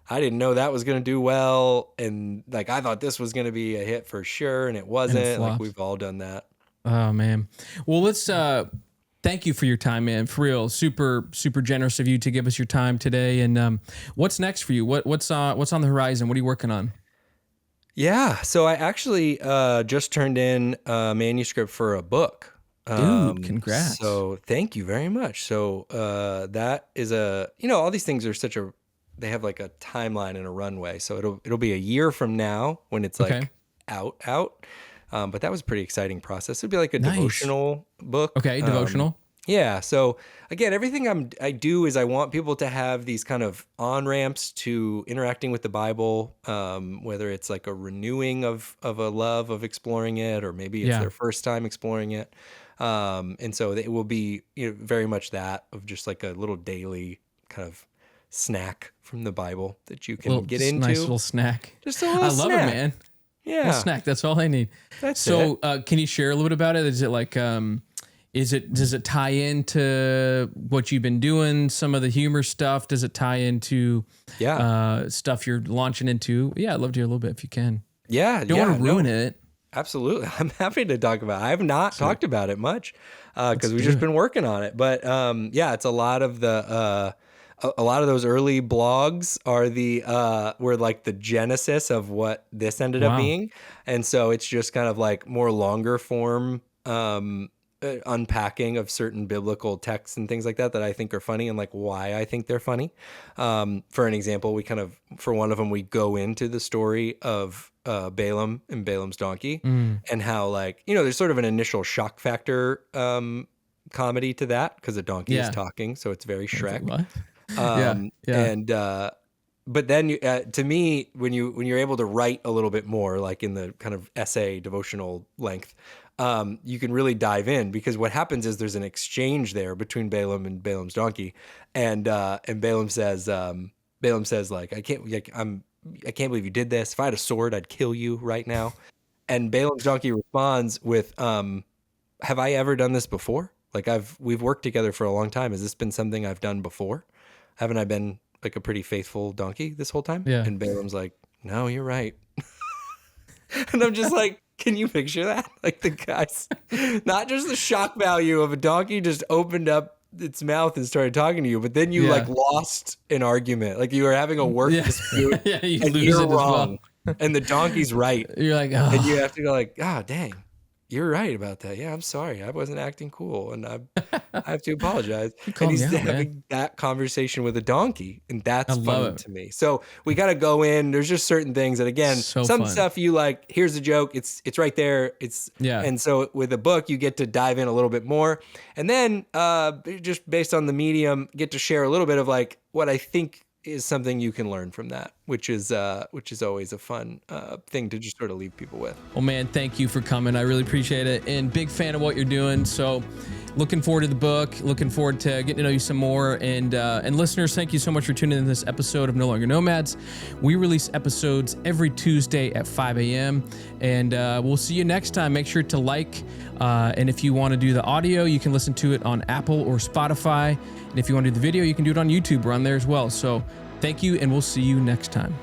A: I didn't know that was going to do well. And like, I thought this was going to be a hit for sure. And it wasn't. Like, we've all done that.
B: Oh man. Well, let's thank you for your time, man. For real, super generous of you to give us your time today. And what's next for you? What's on the horizon? What are you working on?
A: Yeah, so I actually just turned in a manuscript for a book.
B: Dude, congrats.
A: So thank you very much. So that is all these things are they have like a timeline and a runway. So it'll be a year from now when it's like out. But that was a pretty exciting process. It'd be like a devotional book.
B: Okay, devotional.
A: Yeah. So again, everything I do is I want people to have these kind of on-ramps to interacting with the Bible, whether it's like a renewing of a love of exploring it, or maybe it's their first time exploring it. And so it will be very much that, of just like a little daily kind of snack from the Bible that you can get into.
B: Nice little snack.
A: Just a little snack.
B: I love it, man.
A: Yeah.
B: A snack. That's all I need. So can you share a little bit about it? Is it like, does it tie into what you've been doing? Some of the humor stuff? Does it tie into stuff you're launching into? Yeah, I'd love to hear a little bit if you can.
A: Yeah.
B: Don't want to ruin it.
A: Absolutely. I'm happy to talk about it. I have not talked about it much because we've just been working on it. But it's a lot of the a lot of those early blogs are were like the genesis of what this ended up being. And so it's just kind of like more longer form unpacking of certain biblical texts and things like that I think are funny and like why I think they're funny. For an example, for one of them, we go into the story of Balaam and Balaam's donkey and how like, there's sort of an initial shock factor comedy to that because the donkey is talking. So it's very Shrek. But then to me, when you're able to write a little bit more, like in the kind of essay devotional length, you can really dive in because what happens is there's an exchange there between Balaam and Balaam's donkey, and Balaam says like I can't believe you did this. If I had a sword, I'd kill you right now. And Balaam's donkey responds with, have I ever done this before? Like we've worked together for a long time. Has this been something I've done before? Haven't I been like a pretty faithful donkey this whole time?
B: Yeah.
A: And Balaam's like, no, you're right. And I'm just like, can you picture that? Like the guy's not just the shock value of a donkey just opened up its mouth and started talking to you, but then you like lost an argument. Like you were having a work dispute and you're wrong. And the donkey's right.
B: You're like, oh.
A: And you have to go like, dang, you're right about that. Yeah, I'm sorry. I wasn't acting cool. And I have to apologize. And he's having that conversation with a donkey. And that's fun to me. So we got to go in. There's just certain things that, again, some stuff you like, here's a joke. It's right there. And so with a book, you get to dive in a little bit more. And then just based on the medium, get to share a little bit of like what I think is something you can learn from that, which is always a fun thing to just sort of leave people with.
B: Well, man, thank you for coming. I really appreciate it, and big fan of what you're doing. So, looking forward to the book. Looking forward to getting to know you some more. And listeners, thank you so much for tuning in to this episode of No Longer Nomads. We release episodes every Tuesday at 5 a.m. And we'll see you next time. Make sure to like. And if you want to do the audio, you can listen to it on Apple or Spotify. And if you want to do the video, you can do it on YouTube. We're on there as well. So thank you, and we'll see you next time.